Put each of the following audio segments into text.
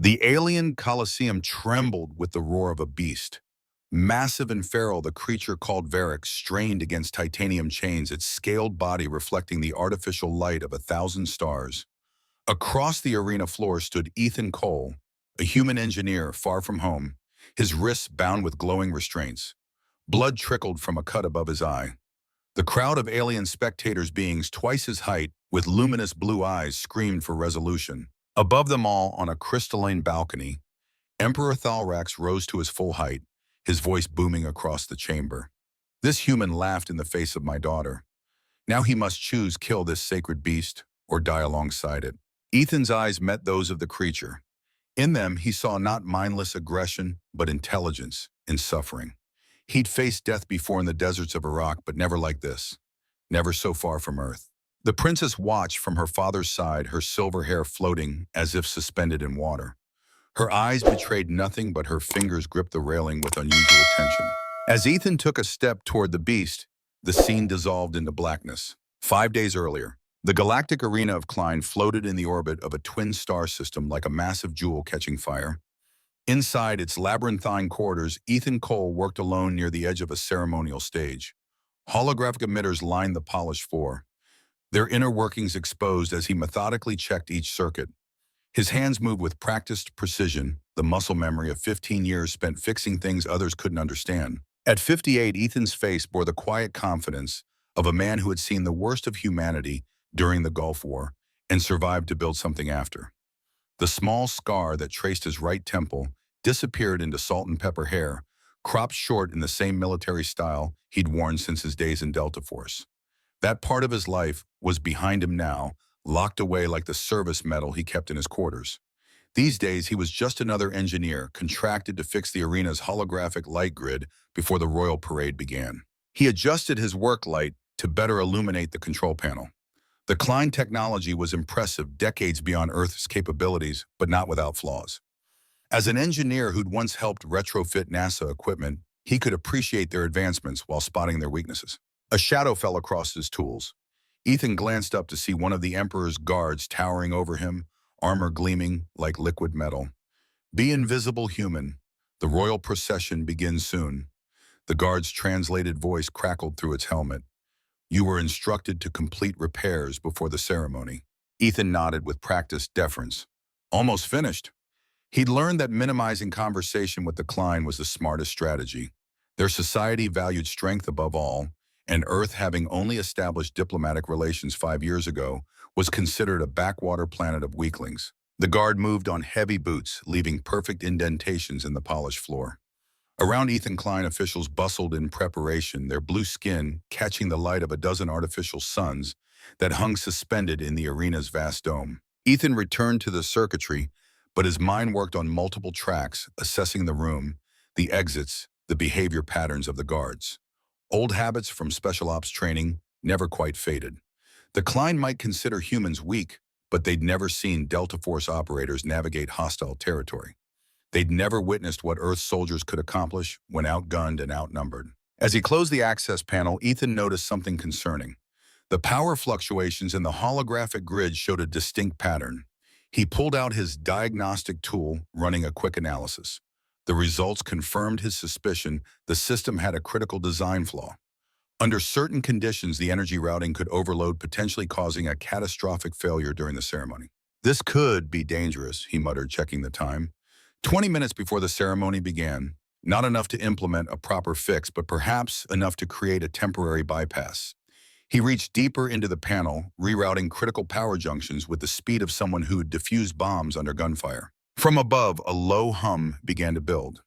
The alien Colosseum trembled with the roar of a beast. Massive and feral, the creature called Varric strained against titanium chains, its scaled body reflecting the artificial light of 1,000 stars. Across the arena floor stood Ethan Cole, a human engineer far from home, his wrists bound with glowing restraints. Blood trickled from a cut above his eye. The crowd of alien spectators, beings twice his height, with luminous blue eyes, screamed for resolution. Above them all, on a crystalline balcony, Emperor Thalrax rose to his full height, his voice booming across the chamber. This human laughed in the face of my daughter. Now he must choose kill this sacred beast or die alongside it. Ethan's eyes met those of the creature. In them, he saw not mindless aggression, but intelligence and suffering. He'd faced death before in the deserts of Iraq, but never like this, never so far from Earth. The princess watched from her father's side, her silver hair floating as if suspended in water. Her eyes betrayed nothing, but her fingers gripped the railing with unusual tension. As Ethan took a step toward the beast, the scene dissolved into blackness. 5 days earlier, the galactic arena of Klein floated in the orbit of a twin star system like a massive jewel catching fire. Inside its labyrinthine corridors, Ethan Cole worked alone near the edge of a ceremonial stage. Holographic emitters lined the polished floor, their inner workings exposed as he methodically checked each circuit. His hands moved with practiced precision, the muscle memory of 15 years spent fixing things others couldn't understand. At 58, Ethan's face bore the quiet confidence of a man who had seen the worst of humanity during the Gulf War and survived to build something after. The small scar that traced his right temple disappeared into salt and pepper hair, cropped short in the same military style he'd worn since his days in Delta Force. That part of his life was behind him now, locked away like the service medal he kept in his quarters. These days, he was just another engineer, contracted to fix the arena's holographic light grid before the royal parade began. He adjusted his work light to better illuminate the control panel. The Klein technology was impressive, decades beyond Earth's capabilities, but not without flaws. As an engineer who'd once helped retrofit NASA equipment, he could appreciate their advancements while spotting their weaknesses. A shadow fell across his tools. Ethan glanced up to see one of the Emperor's guards towering over him, armor gleaming like liquid metal. "Be invisible, human. The royal procession begins soon." The guard's translated voice crackled through its helmet. "You were instructed to complete repairs before the ceremony." Ethan nodded with practiced deference. "Almost finished." He'd learned that minimizing conversation with the Klein was the smartest strategy. Their society valued strength above all, and Earth, having only established diplomatic relations 5 years ago, was considered a backwater planet of weaklings. The guard moved on heavy boots, leaving perfect indentations in the polished floor. Around Ethan Klein, officials bustled in preparation, their blue skin catching the light of a dozen artificial suns that hung suspended in the arena's vast dome. Ethan returned to the circuitry, but his mind worked on multiple tracks, assessing the room, the exits, the behavior patterns of the guards. Old habits from special ops training never quite faded. The Klein might consider humans weak, but they'd never seen Delta Force operators navigate hostile territory. They'd never witnessed what Earth soldiers could accomplish when outgunned and outnumbered. As he closed the access panel, Ethan noticed something concerning. The power fluctuations in the holographic grid showed a distinct pattern. He pulled out his diagnostic tool, running a quick analysis. The results confirmed his suspicion the system had a critical design flaw. Under certain conditions, the energy routing could overload, potentially causing a catastrophic failure during the ceremony. "This could be dangerous," he muttered, checking the time. 20 minutes before the ceremony began, not enough to implement a proper fix, but perhaps enough to create a temporary bypass. He reached deeper into the panel, rerouting critical power junctions with the speed of someone who'd defused bombs under gunfire. From above, a low hum began to build.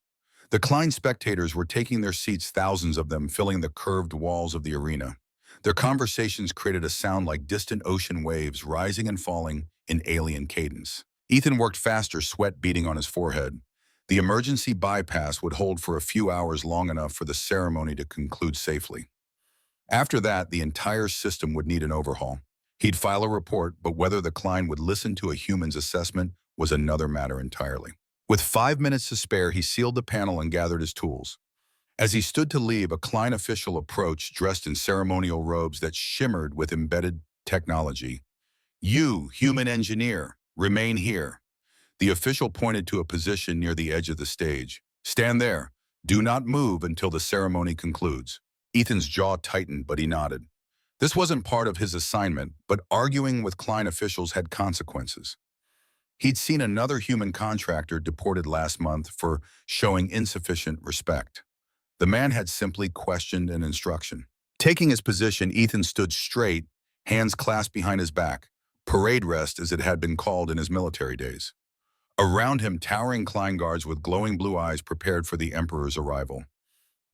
The Klein spectators were taking their seats, thousands of them filling the curved walls of the arena. Their conversations created a sound like distant ocean waves rising and falling in alien cadence. Ethan worked faster, sweat beading on his forehead. The emergency bypass would hold for a few hours, long enough for the ceremony to conclude safely. After that, the entire system would need an overhaul. He'd file a report, but whether the Klein would listen to a human's assessment was another matter entirely. With 5 minutes to spare, he sealed the panel and gathered his tools. As he stood to leave, a Klein official approached, dressed in ceremonial robes that shimmered with embedded technology. "You, human engineer, remain here. The official pointed to a position near the edge of the stage. "Stand there. Do not move until the ceremony concludes." Ethan's jaw tightened, but he nodded. This wasn't part of his assignment, but arguing with Klein officials had consequences. He'd seen another human contractor deported last month for showing insufficient respect. The man had simply questioned an instruction. Taking his position, Ethan stood straight, hands clasped behind his back, parade rest as it had been called in his military days. Around him, towering Klein guards with glowing blue eyes prepared for the Emperor's arrival.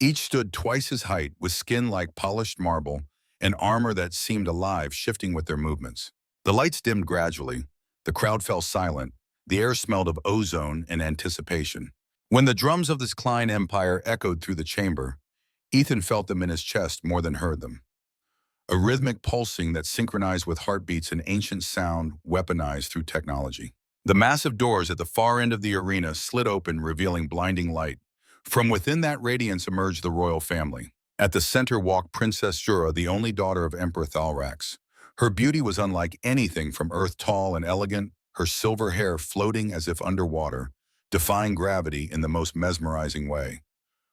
Each stood twice his height, with skin like polished marble and armor that seemed alive, shifting with their movements. The lights dimmed gradually. The crowd fell silent. The air smelled of ozone and anticipation. When the drums of this Klein empire echoed through the chamber, Ethan felt them in his chest more than heard them. A rhythmic pulsing that synchronized with heartbeats, an ancient sound weaponized through technology. The massive doors at the far end of the arena slid open, revealing blinding light. From within that radiance emerged the royal family. At the center walked Princess Zura, the only daughter of Emperor Thalrax. Her beauty was unlike anything from Earth, tall and elegant, her silver hair floating as if underwater, defying gravity in the most mesmerizing way.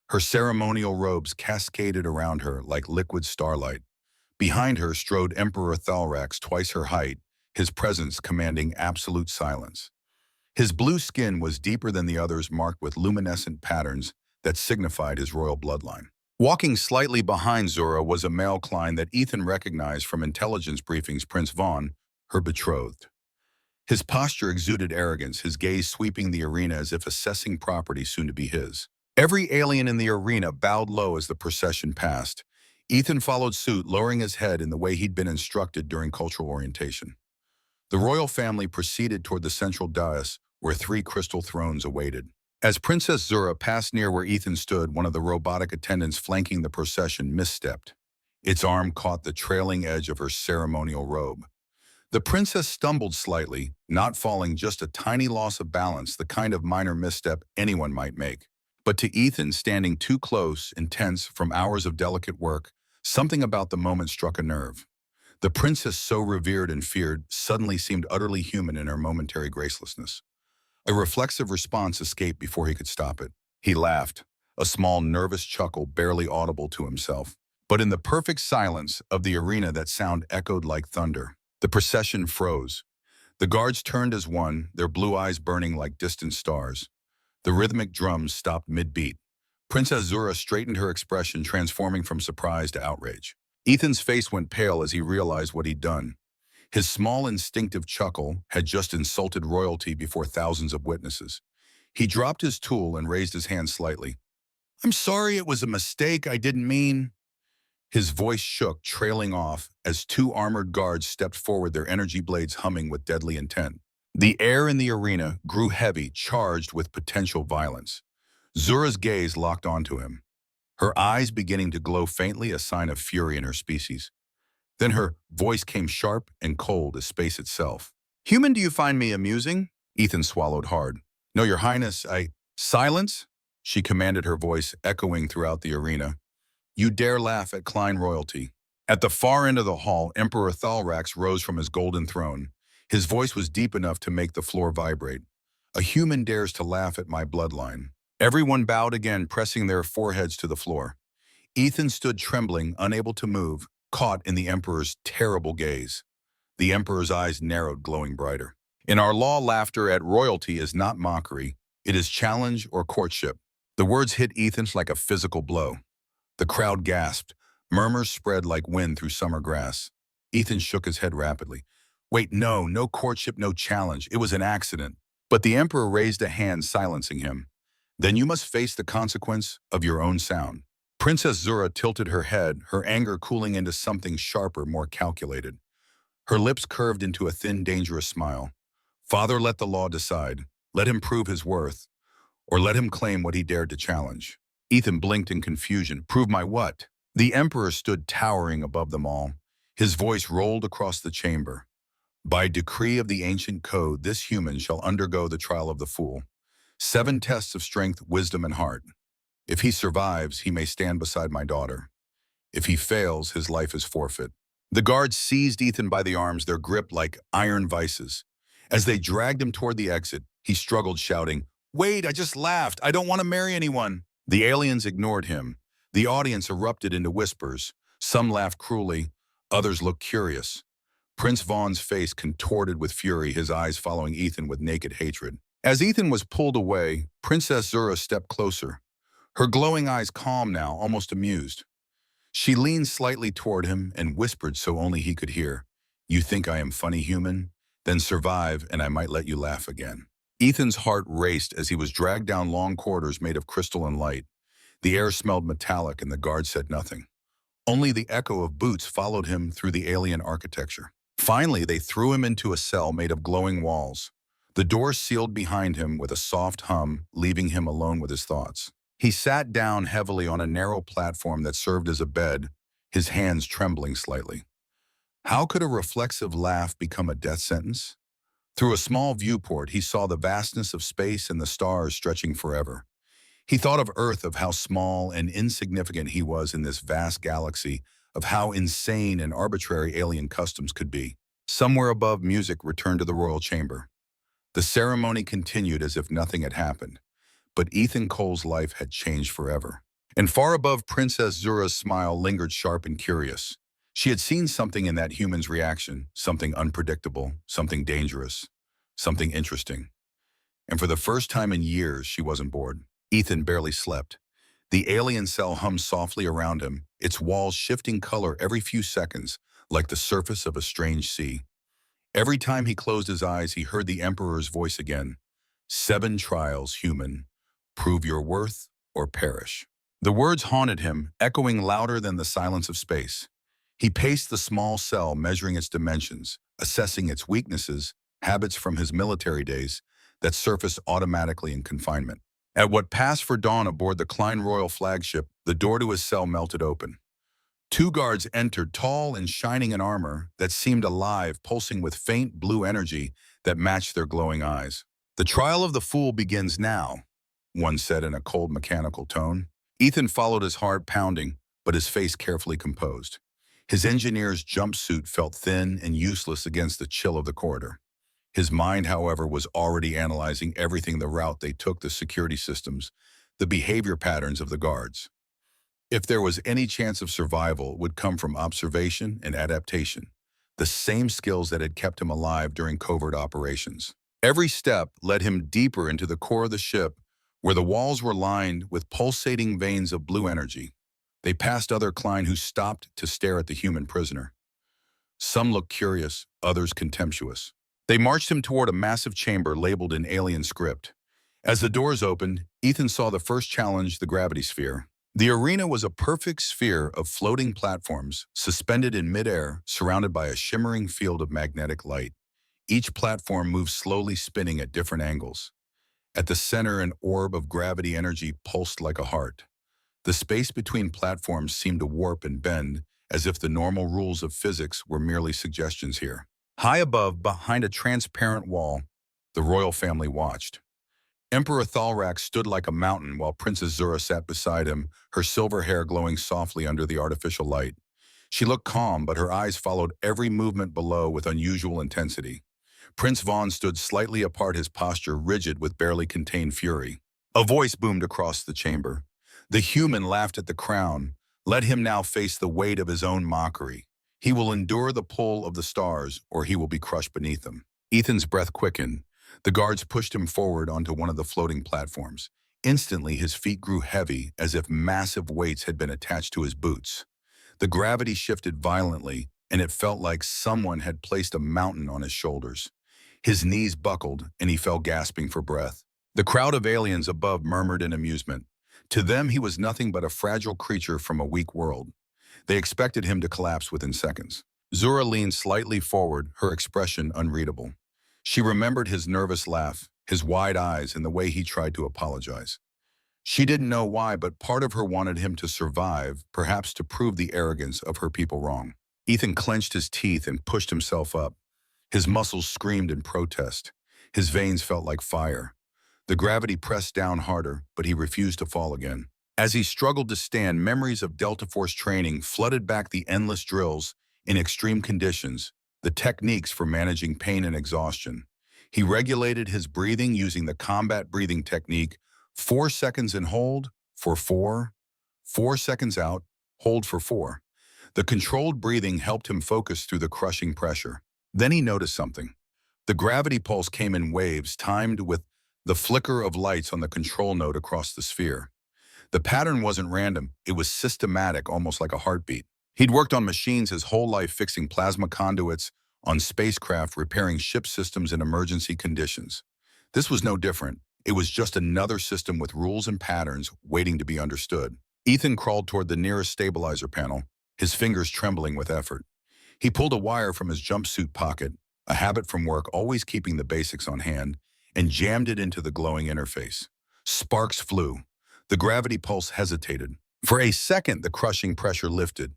Her ceremonial robes cascaded around her like liquid starlight. Behind her strode Emperor Thalrax, twice her height, his presence commanding absolute silence. His blue skin was deeper than the others, marked with luminescent patterns that signified his royal bloodline. Walking slightly behind Zura was a male Klein that Ethan recognized from intelligence briefings, Prince Vaughn, her betrothed. His posture exuded arrogance, his gaze sweeping the arena as if assessing property soon to be his. Every alien in the arena bowed low as the procession passed. Ethan followed suit, lowering his head in the way he'd been instructed during cultural orientation. The royal family proceeded toward the central dais, where 3 crystal thrones awaited. As Princess Zura passed near where Ethan stood, one of the robotic attendants flanking the procession misstepped. Its arm caught the trailing edge of her ceremonial robe. The princess stumbled slightly, not falling, just a tiny loss of balance, the kind of minor misstep anyone might make. But to Ethan, standing too close, intense from hours of delicate work, something about the moment struck a nerve. The princess, so revered and feared, suddenly seemed utterly human in her momentary gracelessness. A reflexive response escaped before he could stop it. He laughed, a small, nervous chuckle barely audible to himself. But in the perfect silence of the arena, that sound echoed like thunder. The procession froze. The guards turned as one, their blue eyes burning like distant stars. The rhythmic drums stopped mid-beat. Princess Zura straightened her expression, transforming from surprise to outrage. Ethan's face went pale as he realized what he'd done. His small instinctive chuckle had just insulted royalty before thousands of witnesses. He dropped his tool and raised his hand slightly. "I'm sorry, it was a mistake, I didn't mean." His voice shook, trailing off, as 2 armored guards stepped forward, their energy blades humming with deadly intent. The air in the arena grew heavy, charged with potential violence. Zura's gaze locked onto him, her eyes beginning to glow faintly, a sign of fury in her species. Then her voice came sharp and cold as space itself. "Human, do you find me amusing?" Ethan swallowed hard. "No, Your Highness, Silence?" she commanded, her voice echoing throughout the arena. "You dare laugh at Klein royalty?" At the far end of the hall, Emperor Thalrax rose from his golden throne. His voice was deep enough to make the floor vibrate. "A human dares to laugh at my bloodline." Everyone bowed again, pressing their foreheads to the floor. Ethan stood trembling, unable to move, caught in the Emperor's terrible gaze. The Emperor's eyes narrowed, glowing brighter. "In our law, laughter at royalty is not mockery. It is challenge or courtship." The words hit Ethan like a physical blow. The crowd gasped. Murmurs spread like wind through summer grass. Ethan shook his head rapidly. "Wait, no courtship, no challenge. It was an accident." But the Emperor raised a hand, silencing him. "Then you must face the consequence of your own sound." Princess Zura tilted her head, her anger cooling into something sharper, more calculated. Her lips curved into a thin, dangerous smile. "Father, let the law decide. Let him prove his worth, or let him claim what he dared to challenge." Ethan blinked in confusion. "Prove my what?" The Emperor stood towering above them all. His voice rolled across the chamber. "By decree of the ancient code, this human shall undergo the trial of the fool. 7 tests of strength, wisdom, and heart. If he survives, he may stand beside my daughter. If he fails, his life is forfeit." The guards seized Ethan by the arms, their grip like iron vices. As they dragged him toward the exit, He struggled, shouting, "Wait, I just laughed. I don't want to marry anyone." The aliens ignored him. The audience erupted into whispers. Some laughed cruelly, others looked curious. Prince Vaughn's face contorted with fury, his eyes following Ethan with naked hatred. As Ethan was pulled away, Princess Zura stepped closer. Her glowing eyes calm now, almost amused. She leaned slightly toward him and whispered so only he could hear, "You think I am funny, human? Then survive and I might let you laugh again." Ethan's heart raced as he was dragged down long corridors made of crystal and light. The air smelled metallic and the guard said nothing. Only the echo of boots followed him through the alien architecture. Finally, they threw him into a cell made of glowing walls. The door sealed behind him with a soft hum, leaving him alone with his thoughts. He sat down heavily on a narrow platform that served as a bed, his hands trembling slightly. How could a reflexive laugh become a death sentence? Through a small viewport, he saw the vastness of space and the stars stretching forever. He thought of Earth, of how small and insignificant he was in this vast galaxy, of how insane and arbitrary alien customs could be. Somewhere above, music returned to the royal chamber. The ceremony continued as if nothing had happened, but Ethan Cole's life had changed forever. And far above, Princess Zura's smile lingered sharp and curious. She had seen something in that human's reaction, something unpredictable, something dangerous, something interesting. And for the first time in years, she wasn't bored. Ethan barely slept. The alien cell hummed softly around him, its walls shifting color every few seconds, like the surface of a strange sea. Every time he closed his eyes, he heard the Emperor's voice again. 7 trials, human. Prove your worth or perish. The words haunted him, echoing louder than the silence of space. He paced the small cell, measuring its dimensions, assessing its weaknesses, habits from his military days that surfaced automatically in confinement. At what passed for dawn aboard the Klein Royal flagship, the door to his cell melted open. 2 guards entered, tall and shining in armor that seemed alive, pulsing with faint blue energy that matched their glowing eyes. "The trial of the fool begins now," one said in a cold, mechanical tone. Ethan followed his heart pounding, but his face carefully composed. His engineer's jumpsuit felt thin and useless against the chill of the corridor. His mind, however, was already analyzing everything: the route they took, the security systems, the behavior patterns of the guards. If there was any chance of survival, it would come from observation and adaptation, the same skills that had kept him alive during covert operations. Every step led him deeper into the core of the ship, where the walls were lined with pulsating veins of blue energy. They passed other Klein who stopped to stare at the human prisoner. Some looked curious, others contemptuous. They marched him toward a massive chamber labeled in alien script. As the doors opened, Ethan saw the first challenge, the gravity sphere. The arena was a perfect sphere of floating platforms, suspended in midair, surrounded by a shimmering field of magnetic light. Each platform moved slowly, spinning at different angles. At the center, an orb of gravity energy pulsed like a heart. The space between platforms seemed to warp and bend, as if the normal rules of physics were merely suggestions here. High above, behind a transparent wall, the royal family watched. Emperor Thalrak stood like a mountain while Princess Zura sat beside him, her silver hair glowing softly under the artificial light. She looked calm, but her eyes followed every movement below with unusual intensity. Prince Vaughn stood slightly apart, his posture rigid with barely contained fury. A voice boomed across the chamber. The human laughed at the crown. Let him now face the weight of his own mockery. He will endure the pull of the stars, or he will be crushed beneath them. Ethan's breath quickened. The guards pushed him forward onto one of the floating platforms. Instantly, his feet grew heavy, as if massive weights had been attached to his boots. The gravity shifted violently, and it felt like someone had placed a mountain on his shoulders. His knees buckled, and he fell gasping for breath. The crowd of aliens above murmured in amusement. To them, he was nothing but a fragile creature from a weak world. They expected him to collapse within seconds. Zura leaned slightly forward, her expression unreadable. She remembered his nervous laugh, his wide eyes, and the way he tried to apologize. She didn't know why, but part of her wanted him to survive, perhaps to prove the arrogance of her people wrong. Ethan clenched his teeth and pushed himself up. His muscles screamed in protest. His veins felt like fire. The gravity pressed down harder, but he refused to fall again. As he struggled to stand, memories of Delta Force training flooded back: the endless drills in extreme conditions, the techniques for managing pain and exhaustion. He regulated his breathing using the combat breathing technique, 4 seconds in hold for 4, 4 seconds out, hold for 4. The controlled breathing helped him focus through the crushing pressure. Then he noticed something. The gravity pulse came in waves timed with the flicker of lights on the control node across the sphere. The pattern wasn't random, it was systematic, almost like a heartbeat. He'd worked on machines his whole life, fixing plasma conduits, on spacecraft, repairing ship systems in emergency conditions. This was no different. It was just another system with rules and patterns waiting to be understood. Ethan crawled toward the nearest stabilizer panel, his fingers trembling with effort. He pulled a wire from his jumpsuit pocket, a habit from work, always keeping the basics on hand, and jammed it into the glowing interface. Sparks flew. The gravity pulse hesitated. For a second, the crushing pressure lifted.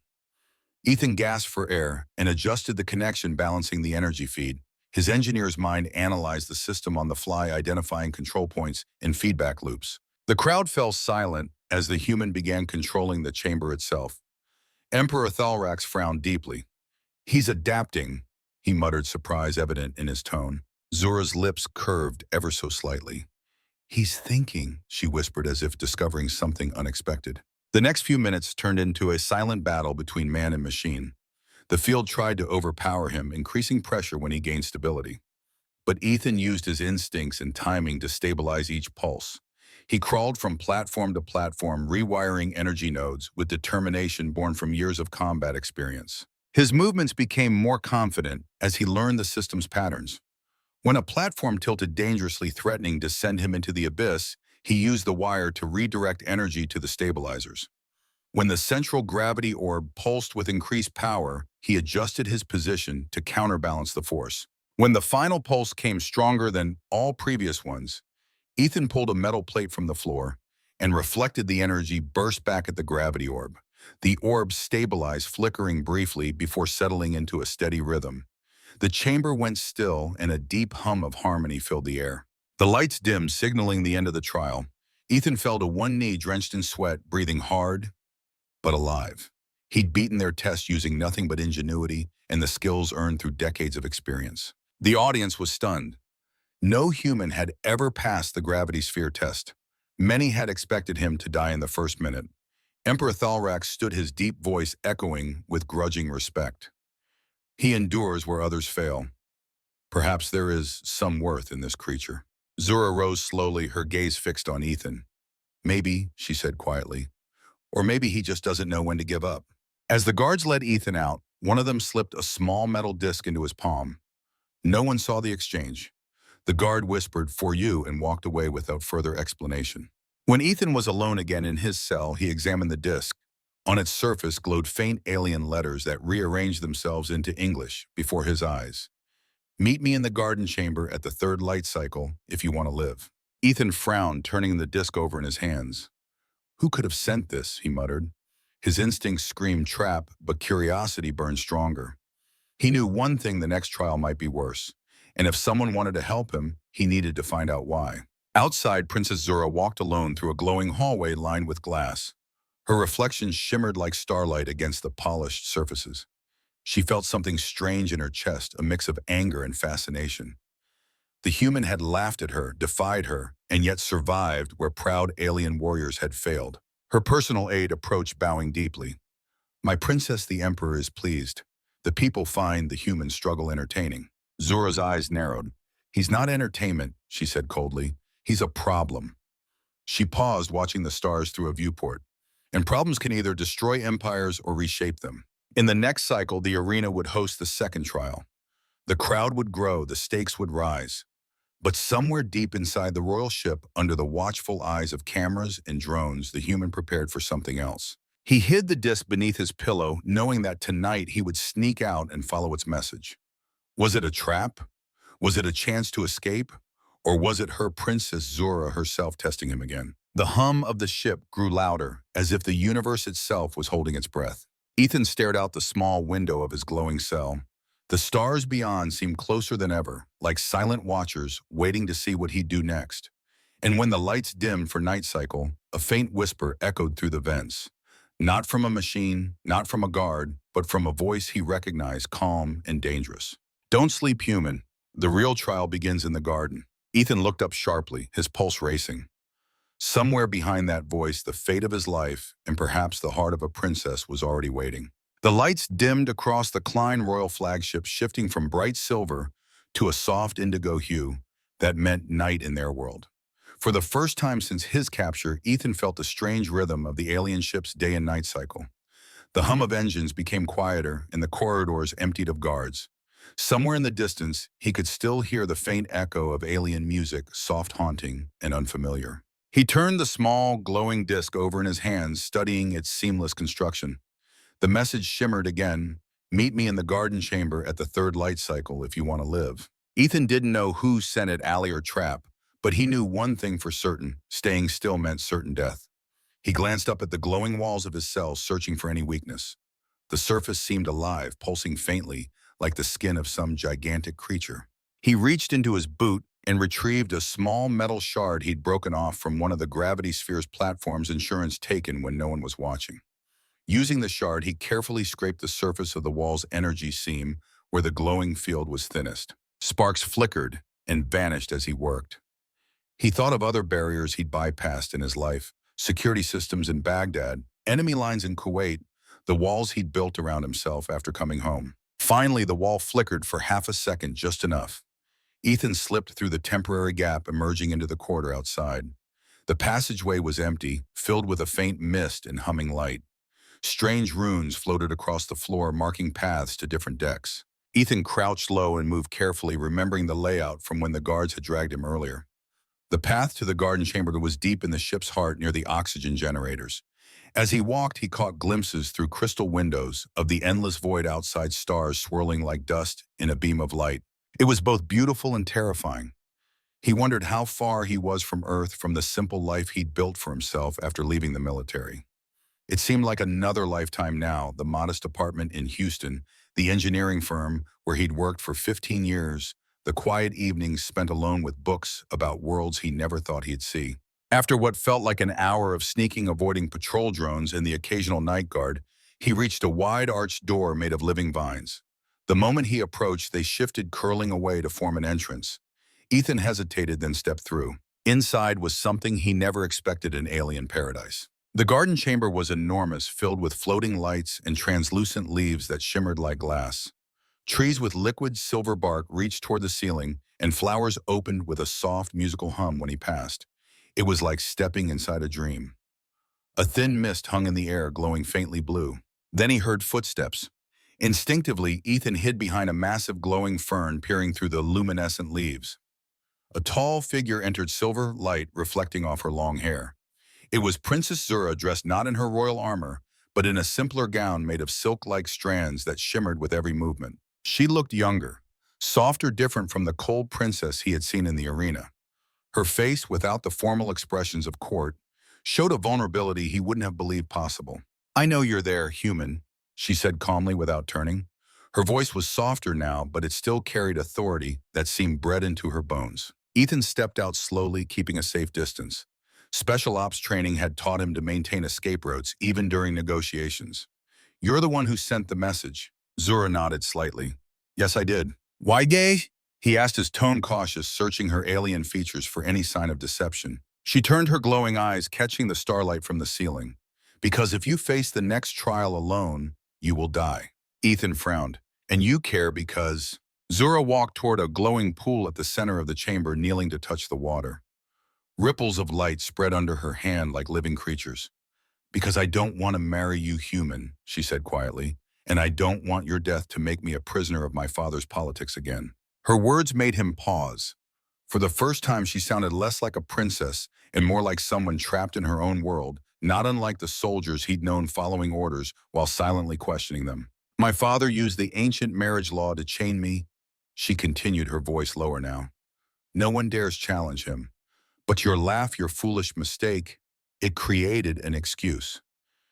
Ethan gasped for air and adjusted the connection, balancing the energy feed. His engineer's mind analyzed the system on the fly, identifying control points and feedback loops. The crowd fell silent as the human began controlling the chamber itself. Emperor Thalrax frowned deeply. "He's adapting," he muttered, surprise evident in his tone. Zora's lips curved ever so slightly. "He's thinking," she whispered, as if discovering something unexpected. The next few minutes turned into a silent battle between man and machine. The field tried to overpower him, increasing pressure when he gained stability. But Ethan used his instincts and timing to stabilize each pulse. He crawled from platform to platform, rewiring energy nodes with determination born from years of combat experience. His movements became more confident as he learned the system's patterns. When a platform tilted dangerously, threatening to send him into the abyss, he used the wire to redirect energy to the stabilizers. When the central gravity orb pulsed with increased power, he adjusted his position to counterbalance the force. When the final pulse came stronger than all previous ones, Ethan pulled a metal plate from the floor and reflected the energy burst back at the gravity orb. The orb stabilized, flickering briefly before settling into a steady rhythm. The chamber went still, and a deep hum of harmony filled the air. The lights dimmed, signaling the end of the trial. Ethan fell to one knee, drenched in sweat, breathing hard but alive. He'd beaten their test using nothing but ingenuity and the skills earned through decades of experience. The audience was stunned. No human had ever passed the gravity sphere test. Many had expected him to die in the first minute. Emperor Thalrax stood, his deep voice echoing with grudging respect. "He endures where others fail. Perhaps there is some worth in this creature." Zora rose slowly, her gaze fixed on Ethan. "Maybe," she said quietly, "or maybe he just doesn't know when to give up." As the guards led Ethan out, one of them slipped a small metal disc into his palm. No one saw the exchange. The guard whispered, "For you," and walked away without further explanation. When Ethan was alone again in his cell, he examined the disc. On its surface glowed faint alien letters that rearranged themselves into English before his eyes. "Meet me in the garden chamber at the third light cycle if you want to live." Ethan frowned, turning the disc over in his hands. "Who could have sent this?" he muttered. His instincts screamed trap, but curiosity burned stronger. He knew one thing: the next trial might be worse. And if someone wanted to help him, he needed to find out why. Outside, Princess Zora walked alone through a glowing hallway lined with glass. Her reflection shimmered like starlight against the polished surfaces. She felt something strange in her chest, a mix of anger and fascination. The human had laughed at her, defied her, and yet survived where proud alien warriors had failed. Her personal aide approached, bowing deeply. "My princess, the Emperor is pleased. The people find the human struggle entertaining." Zora's eyes narrowed. "He's not entertainment," she said coldly. "He's a problem." She paused, watching the stars through a viewport. And problems can either destroy empires or reshape them. In the next cycle, the arena would host the second trial. The crowd would grow, the stakes would rise. But somewhere deep inside the royal ship, under the watchful eyes of cameras and drones, the human prepared for something else. He hid the disc beneath his pillow, knowing that tonight he would sneak out and follow its message. Was it a trap? Was it a chance to escape? Or was it her Princess Zora herself testing him again? The hum of the ship grew louder, as if the universe itself was holding its breath. Ethan stared out the small window of his glowing cell. The stars beyond seemed closer than ever, like silent watchers waiting to see what he'd do next. And when the lights dimmed for night cycle, a faint whisper echoed through the vents. Not from a machine, not from a guard, but from a voice he recognized, calm and dangerous. "Don't sleep, human. The real trial begins in the garden. Ethan looked up sharply, his pulse racing. Somewhere behind that voice, the fate of his life, and perhaps the heart of a princess, was already waiting. The lights dimmed across the Klein Royal flagship, shifting from bright silver to a soft indigo hue that meant night in their world. For the first time since his capture, Ethan felt the strange rhythm of the alien ship's day and night cycle. The hum of engines became quieter and the corridors emptied of guards. Somewhere in the distance, he could still hear the faint echo of alien music, soft, haunting, and unfamiliar. He turned the small, glowing disc over in his hands, studying its seamless construction. The message shimmered again: "Meet me in the garden chamber at the third light cycle if you want to live." Ethan didn't know who sent it, Allie or Trap, but he knew one thing for certain: staying still meant certain death. He glanced up at the glowing walls of his cell, searching for any weakness. The surface seemed alive, pulsing faintly, like the skin of some gigantic creature. He reached into his boot and retrieved a small metal shard he'd broken off from one of the gravity sphere's platforms, insurance taken when no one was watching. Using the shard, he carefully scraped the surface of the wall's energy seam where the glowing field was thinnest. Sparks flickered and vanished as he worked. He thought of other barriers he'd bypassed in his life: security systems in Baghdad, enemy lines in Kuwait, the walls he'd built around himself after coming home. Finally, the wall flickered for half a second, just enough. Ethan slipped through the temporary gap, emerging into the corridor outside. The passageway was empty, filled with a faint mist and humming light. Strange runes floated across the floor, marking paths to different decks. Ethan crouched low and moved carefully, remembering the layout from when the guards had dragged him earlier. The path to the garden chamber was deep in the ship's heart, near the oxygen generators. As he walked, he caught glimpses through crystal windows of the endless void outside, stars swirling like dust in a beam of light. It was both beautiful and terrifying. He wondered how far he was from Earth, from the simple life he'd built for himself after leaving the military. It seemed like another lifetime now: the modest apartment in Houston, the engineering firm where he'd worked for 15 years, the quiet evenings spent alone with books about worlds he never thought he'd see. After what felt like an hour of sneaking, avoiding patrol drones and the occasional night guard, he reached a wide arched door made of living vines. The moment he approached, they shifted, curling away to form an entrance. Ethan hesitated, then stepped through. Inside was something he never expected: an alien paradise. The garden chamber was enormous, filled with floating lights and translucent leaves that shimmered like glass. Trees with liquid silver bark reached toward the ceiling, and flowers opened with a soft musical hum when he passed. It was like stepping inside a dream. A thin mist hung in the air, glowing faintly blue. Then he heard footsteps. Instinctively, Ethan hid behind a massive glowing fern, peering through the luminescent leaves. A tall figure entered, silver light reflecting off her long hair. It was Princess Zura, dressed not in her royal armor, but in a simpler gown made of silk-like strands that shimmered with every movement. She looked younger, softer, different from the cold princess he had seen in the arena. Her face, without the formal expressions of court, showed a vulnerability he wouldn't have believed possible. "I know you're there, human," she said calmly without turning. Her voice was softer now, but it still carried authority that seemed bred into her bones. Ethan stepped out slowly, keeping a safe distance. Special ops training had taught him to maintain escape routes, even during negotiations. "You're the one who sent the message." Zura nodded slightly. "Yes, I did." "Why gay?" he asked, his tone cautious, searching her alien features for any sign of deception. She turned her glowing eyes, catching the starlight from the ceiling. "Because if you face the next trial alone, you will die." Ethan frowned. "And you care because—" Zura walked toward a glowing pool at the center of the chamber, kneeling to touch the water. Ripples of light spread under her hand like living creatures. "Because I don't want to marry you, human," she said quietly, "and I don't want your death to make me a prisoner of my father's politics again." Her words made him pause. For the first time, she sounded less like a princess and more like someone trapped in her own world, not unlike the soldiers he'd known following orders while silently questioning them. "My father used the ancient marriage law to chain me," she continued, her voice lower now. "No one dares challenge him. But your laugh, your foolish mistake, it created an excuse."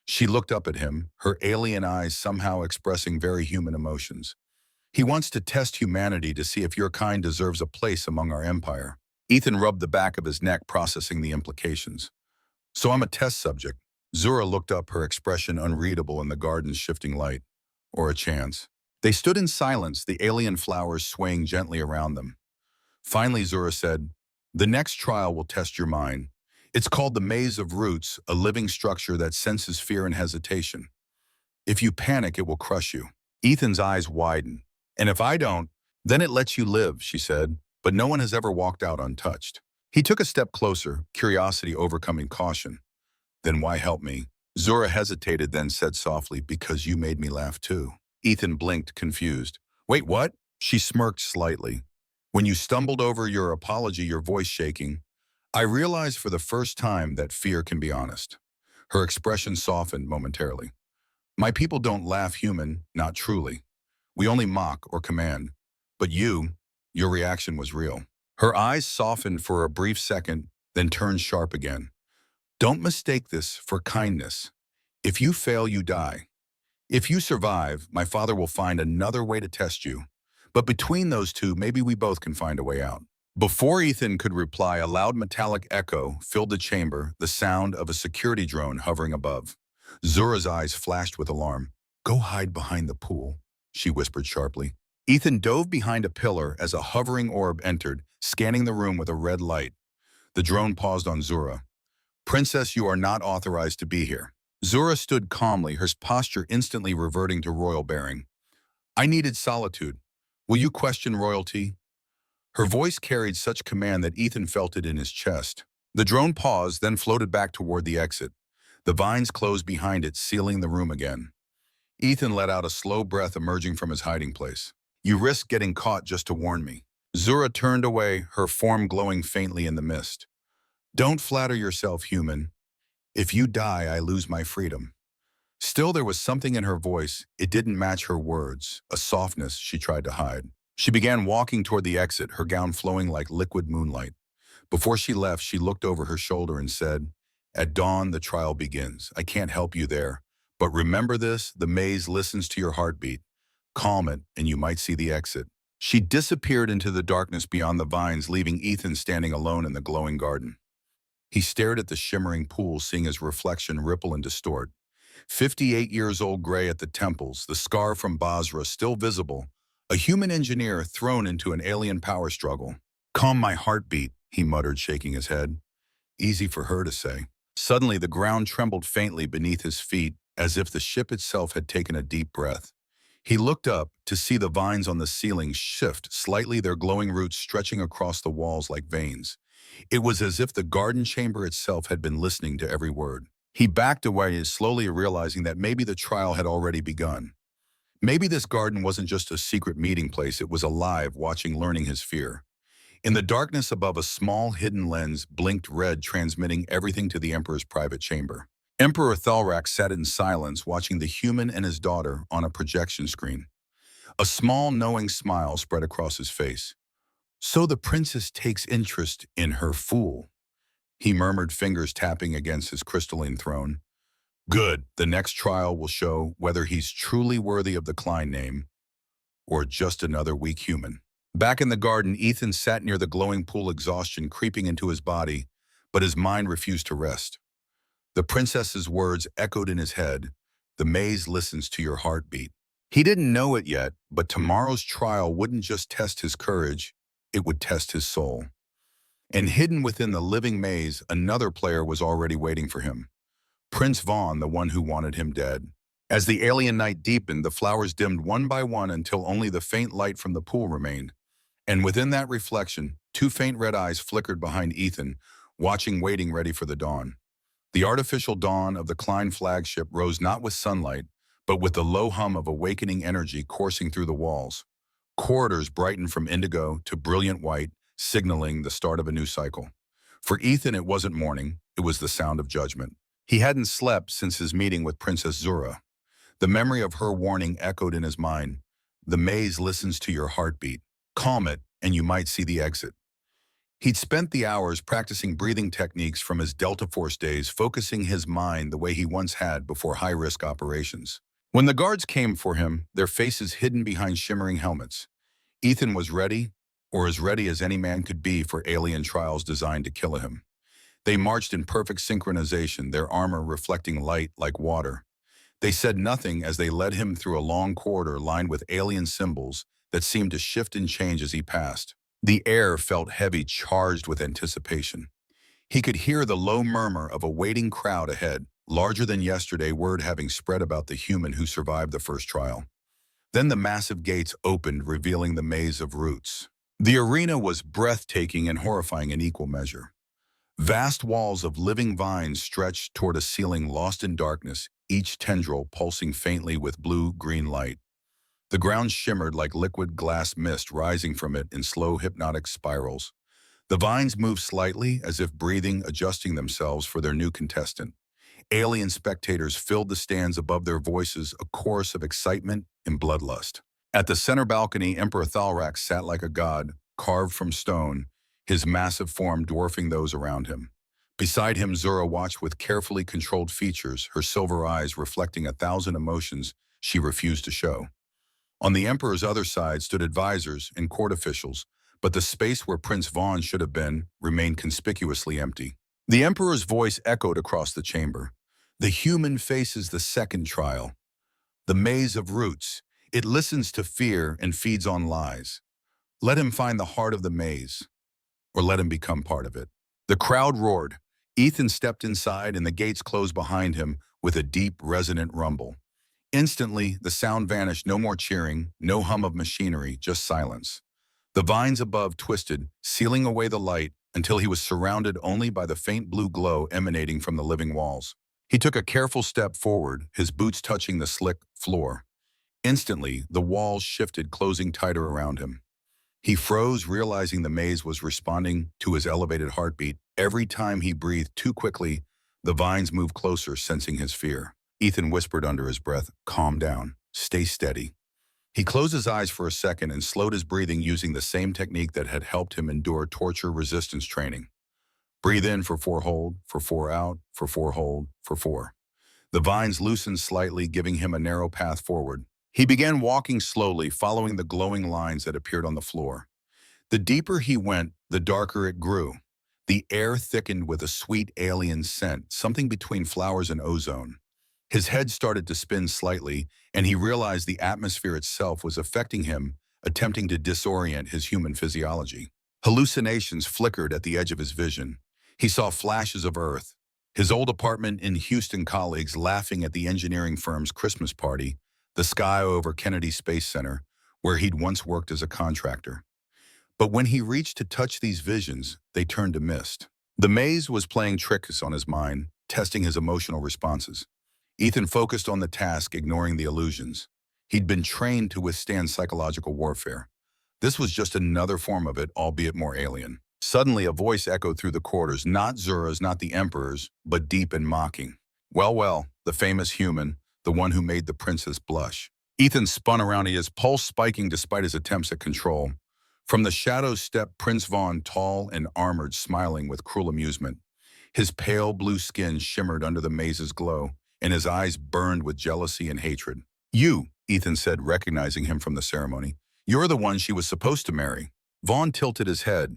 She looked up at him, her alien eyes somehow expressing very human emotions. "He wants to test humanity to see if your kind deserves a place among our empire." Ethan rubbed the back of his neck, processing the implications. "So I'm a test subject." Zura looked up, her expression unreadable in the garden's shifting light. "Or a chance." They stood in silence, the alien flowers swaying gently around them. Finally, Zura said, "The next trial will test your mind. It's called the Maze of Roots, a living structure that senses fear and hesitation. If you panic, it will crush you." Ethan's eyes widened. "And if I don't, then it lets you live," she said. "But no one has ever walked out untouched." He took a step closer, curiosity overcoming caution. "Then why help me?" Zura hesitated, then said softly, "Because you made me laugh too." Ethan blinked, confused. "Wait, what?" She smirked slightly. "When you stumbled over your apology, your voice shaking, I realized for the first time that fear can be honest." Her expression softened momentarily. "My people don't laugh human, not truly. We only mock or command. But your reaction was real." Her eyes softened for a brief second, then turned sharp again. "Don't mistake this for kindness. If you fail, you die. If you survive, my father will find another way to test you. But between those two, maybe we both can find a way out." Before Ethan could reply, a loud metallic echo filled the chamber, the sound of a security drone hovering above. Zura's eyes flashed with alarm. "Go hide behind the pool," she whispered sharply. Ethan dove behind a pillar as a hovering orb entered, scanning the room with a red light. The drone paused on Zura. "Princess, you are not authorized to be here." Zura stood calmly, her posture instantly reverting to royal bearing. "I needed solitude. Will you question royalty?" Her voice carried such command that Ethan felt it in his chest. The drone paused, then floated back toward the exit. The vines closed behind it, sealing the room again. Ethan let out a slow breath emerging from his hiding place. "You risked getting caught just to warn me." Zura turned away, her form glowing faintly in the mist. "Don't flatter yourself, human. If you die, I lose my freedom." Still, there was something in her voice. It didn't match her words, a softness she tried to hide. She began walking toward the exit, her gown flowing like liquid moonlight. Before she left, she looked over her shoulder and said, "At dawn, the trial begins. I can't help you there. But remember this, the maze listens to your heartbeat. Calm it, and you might see the exit." She disappeared into the darkness beyond the vines, leaving Ethan standing alone in the glowing garden. He stared at the shimmering pool, seeing his reflection ripple and distort. 58 years old, gray at the temples, the scar from Basra still visible, a human engineer thrown into an alien power struggle. "Calm my heartbeat," he muttered, shaking his head. Easy for her to say. Suddenly, the ground trembled faintly beneath his feet, as if the ship itself had taken a deep breath. He looked up to see the vines on the ceiling shift slightly, their glowing roots stretching across the walls like veins. It was as if the garden chamber itself had been listening to every word. He backed away, slowly realizing that maybe the trial had already begun. Maybe this garden wasn't just a secret meeting place, it was alive, watching, learning his fear. In the darkness above, a small hidden lens blinked red, transmitting everything to the Emperor's private chamber. Emperor Thalrak sat in silence, watching the human and his daughter on a projection screen. A small, knowing smile spread across his face. "So the princess takes interest in her fool," he murmured, fingers tapping against his crystalline throne. "Good. The next trial will show whether he's truly worthy of the Klein name or just another weak human." Back in the garden, Ethan sat near the glowing pool, exhaustion creeping into his body, but his mind refused to rest. The princess's words echoed in his head. "The maze listens to your heartbeat." He didn't know it yet, but tomorrow's trial wouldn't just test his courage, it would test his soul. And hidden within the living maze, another player was already waiting for him. Prince Vaughn, the one who wanted him dead. As the alien night deepened, the flowers dimmed one by one until only the faint light from the pool remained. And within that reflection, two faint red eyes flickered behind Ethan, watching, waiting, ready for the dawn. The artificial dawn of the Klein flagship rose not with sunlight, but with the low hum of awakening energy coursing through the walls. Corridors brightened from indigo to brilliant white, signaling the start of a new cycle. For Ethan, it wasn't morning, it was the sound of judgment. He hadn't slept since his meeting with Princess Zura. The memory of her warning echoed in his mind. The maze listens to your heartbeat. Calm it, and you might see the exit. He'd spent the hours practicing breathing techniques from his Delta Force days, focusing his mind the way he once had before high-risk operations. When the guards came for him, their faces hidden behind shimmering helmets, Ethan was ready, or as ready as any man could be for alien trials designed to kill him. They marched in perfect synchronization, their armor reflecting light like water. They said nothing as they led him through a long corridor lined with alien symbols that seemed to shift and change as he passed. The air felt heavy, charged with anticipation. He could hear the low murmur of a waiting crowd ahead, larger than yesterday, word having spread about the human who survived the first trial. Then the massive gates opened, revealing the maze of roots. The arena was breathtaking and horrifying in equal measure. Vast walls of living vines stretched toward a ceiling lost in darkness, each tendril pulsing faintly with blue-green light. The ground shimmered like liquid glass mist rising from it in slow hypnotic spirals. The vines moved slightly, as if breathing, adjusting themselves for their new contestant. Alien spectators filled the stands above, their voices a chorus of excitement and bloodlust. At the center balcony, Emperor Thalrak sat like a god, carved from stone, his massive form dwarfing those around him. Beside him, Zura watched with carefully controlled features, her silver eyes reflecting 1,000 emotions she refused to show. On the Emperor's other side stood advisors and court officials, but the space where Prince Vaughn should have been remained conspicuously empty. The Emperor's voice echoed across the chamber. The human faces the second trial. The maze of roots. It listens to fear and feeds on lies. Let him find the heart of the maze, or let him become part of it. The crowd roared. Ethan stepped inside and the gates closed behind him with a deep, resonant rumble. Instantly, the sound vanished, no more cheering, no hum of machinery, just silence. The vines above twisted, sealing away the light until he was surrounded only by the faint blue glow emanating from the living walls. He took a careful step forward, his boots touching the slick floor. Instantly, the walls shifted, closing tighter around him. He froze, realizing the maze was responding to his elevated heartbeat. Every time he breathed too quickly, the vines moved closer, sensing his fear. Ethan whispered under his breath, "Calm down, stay steady." He closed his eyes for a second and slowed his breathing using the same technique that had helped him endure torture resistance training. Breathe in for 4 hold, for 4 out, for 4 hold, for 4. The vines loosened slightly, giving him a narrow path forward. He began walking slowly, following the glowing lines that appeared on the floor. The deeper he went, the darker it grew. The air thickened with a sweet alien scent, something between flowers and ozone. His head started to spin slightly, and he realized the atmosphere itself was affecting him, attempting to disorient his human physiology. Hallucinations flickered at the edge of his vision. He saw flashes of Earth, his old apartment in Houston, colleagues laughing at the engineering firm's Christmas party, the sky over Kennedy Space Center, where he'd once worked as a contractor. But when he reached to touch these visions, they turned to mist. The maze was playing tricks on his mind, testing his emotional responses. Ethan focused on the task, ignoring the illusions. He'd been trained to withstand psychological warfare. This was just another form of it, albeit more alien. Suddenly, a voice echoed through the corridors, not Zura's, not the Emperor's, but deep and mocking. Well, well, the famous human, the one who made the princess blush. Ethan spun around, his pulse spiking despite his attempts at control. From the shadows stepped Prince Vaughn, tall and armored, smiling with cruel amusement. His pale blue skin shimmered under the maze's glow, and his eyes burned with jealousy and hatred. "You," Ethan said, recognizing him from the ceremony. "You're the one she was supposed to marry." Vaughn tilted his head.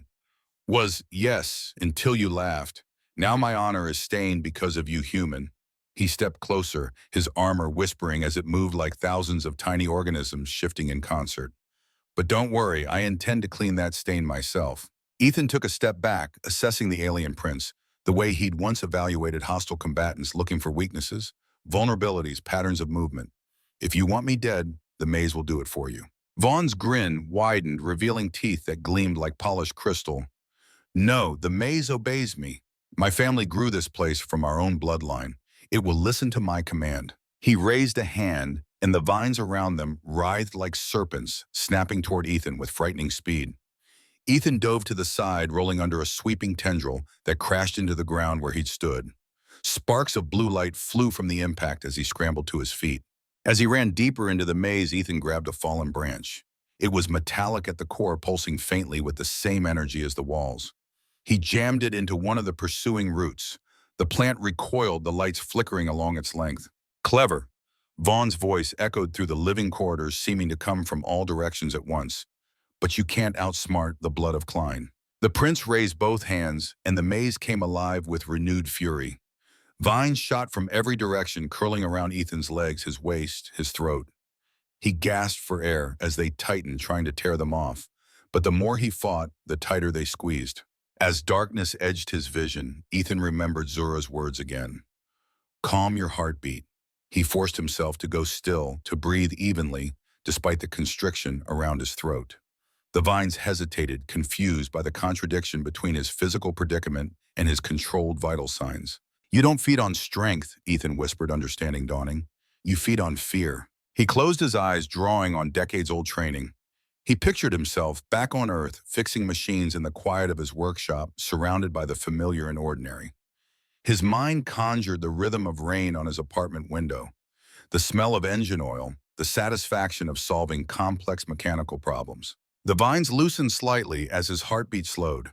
"Yes, until you laughed. Now my honor is stained because of you, human." He stepped closer, his armor whispering as it moved like thousands of tiny organisms shifting in concert. "But don't worry, I intend to clean that stain myself." Ethan took a step back, assessing the alien prince, the way he'd once evaluated hostile combatants, looking for weaknesses, vulnerabilities, patterns of movement. "If you want me dead, the maze will do it for you." Vaughn's grin widened, revealing teeth that gleamed like polished crystal. "No, the maze obeys me. My family grew this place from our own bloodline. It will listen to my command." He raised a hand, and the vines around them writhed like serpents, snapping toward Ethan with frightening speed. Ethan dove to the side, rolling under a sweeping tendril that crashed into the ground where he'd stood. Sparks of blue light flew from the impact as he scrambled to his feet. As he ran deeper into the maze, Ethan grabbed a fallen branch. It was metallic at the core, pulsing faintly with the same energy as the walls. He jammed it into one of the pursuing roots. The plant recoiled, the lights flickering along its length. "Clever." Vaughn's voice echoed through the living corridors, seeming to come from all directions at once. "But you can't outsmart the blood of Klein." The prince raised both hands, and the maze came alive with renewed fury. Vines shot from every direction, curling around Ethan's legs, his waist, his throat. He gasped for air as they tightened, trying to tear them off. But the more he fought, the tighter they squeezed. As darkness edged his vision, Ethan remembered Zura's words again. Calm your heartbeat. He forced himself to go still, to breathe evenly, despite the constriction around his throat. The vines hesitated, confused by the contradiction between his physical predicament and his controlled vital signs. You don't feed on strength, Ethan whispered, understanding dawning. You feed on fear. He closed his eyes, drawing on decades-old training. He pictured himself back on Earth, fixing machines in the quiet of his workshop, surrounded by the familiar and ordinary. His mind conjured the rhythm of rain on his apartment window, the smell of engine oil, the satisfaction of solving complex mechanical problems. The vines loosened slightly as his heartbeat slowed.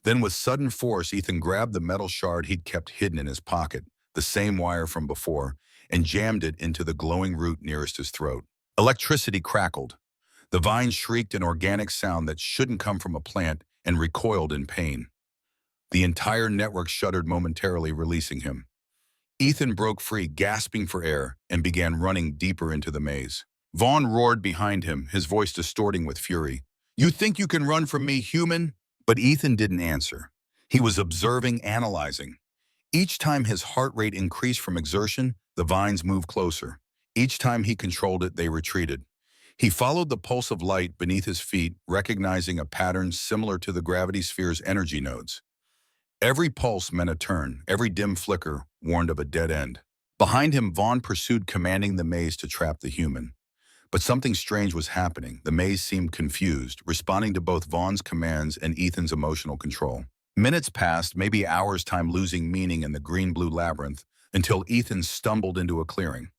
Then with sudden force, Ethan grabbed the metal shard he'd kept hidden in his pocket, the same wire from before, and jammed it into the glowing root nearest his throat. Electricity crackled. The vine shrieked an organic sound that shouldn't come from a plant and recoiled in pain. The entire network shuddered momentarily, releasing him. Ethan broke free, gasping for air, and began running deeper into the maze. Vaughn roared behind him, his voice distorting with fury. You think you can run from me, human? But Ethan didn't answer. He was observing, analyzing. Each time his heart rate increased from exertion, the vines moved closer. Each time he controlled it, they retreated. He followed the pulse of light beneath his feet, recognizing a pattern similar to the gravity sphere's energy nodes. Every pulse meant a turn, every dim flicker warned of a dead end. Behind him, Vaughn pursued, commanding the maze to trap the human. But something strange was happening. The maze seemed confused, responding to both Vaughn's commands and Ethan's emotional control. Minutes passed, maybe hours, time losing meaning in the green-blue labyrinth, until Ethan stumbled into a clearing.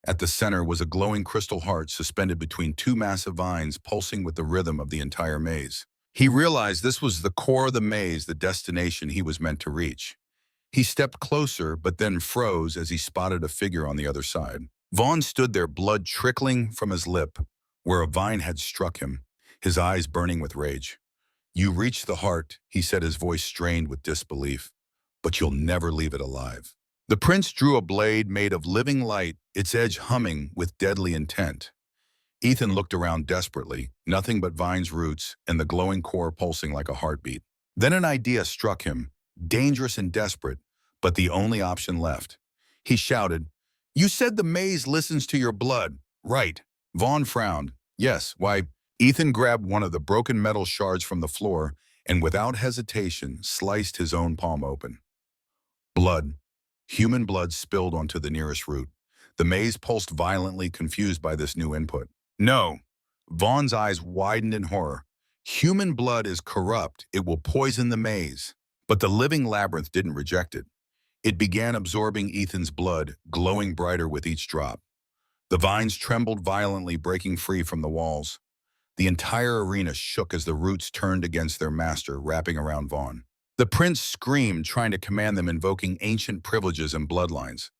At the center was a glowing crystal heart suspended between two massive vines, pulsing with the rhythm of the entire maze. He realized this was the core of the maze, the destination he was meant to reach. He stepped closer, but then froze as he spotted a figure on the other side. Vaughn stood there, blood trickling from his lip, where a vine had struck him, his eyes burning with rage. You reached the heart, he said, his voice strained with disbelief, but you'll never leave it alive. The prince drew a blade made of living light, its edge humming with deadly intent. Ethan looked around desperately, nothing but Vine's roots and the glowing core pulsing like a heartbeat. Then an idea struck him, dangerous and desperate, but the only option left. He shouted, You said the maze listens to your blood, right? Vaughn frowned. Yes, why? Ethan grabbed one of the broken metal shards from the floor and without hesitation sliced his own palm open. Blood. Human blood spilled onto the nearest root. The maze pulsed violently, confused by this new input. No. Vaughn's eyes widened in horror. Human blood is corrupt. It will poison the maze. But the living labyrinth didn't reject it. It began absorbing Ethan's blood, glowing brighter with each drop. The vines trembled violently, breaking free from the walls. The entire arena shook as the roots turned against their master, wrapping around Vaughn. The prince screamed, trying to command them, invoking ancient privileges and bloodlines.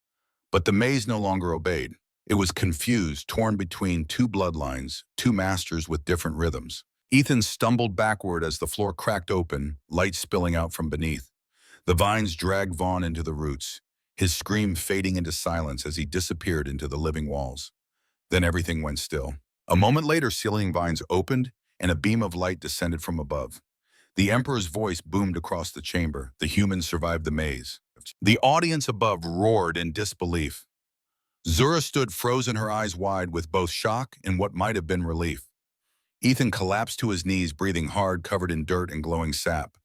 But the maze no longer obeyed. It was confused, torn between two bloodlines, two masters with different rhythms. Ethan stumbled backward as the floor cracked open, light spilling out from beneath. The vines dragged Vaughn into the roots, his scream fading into silence as he disappeared into the living walls. Then everything went still. A moment later, ceiling vines opened, and a beam of light descended from above. The Emperor's voice boomed across the chamber. The humans survived the maze. The audience above roared in disbelief. Zura stood frozen, her eyes wide with both shock and what might have been relief. Ethan collapsed to his knees, breathing hard, covered in dirt and glowing sap.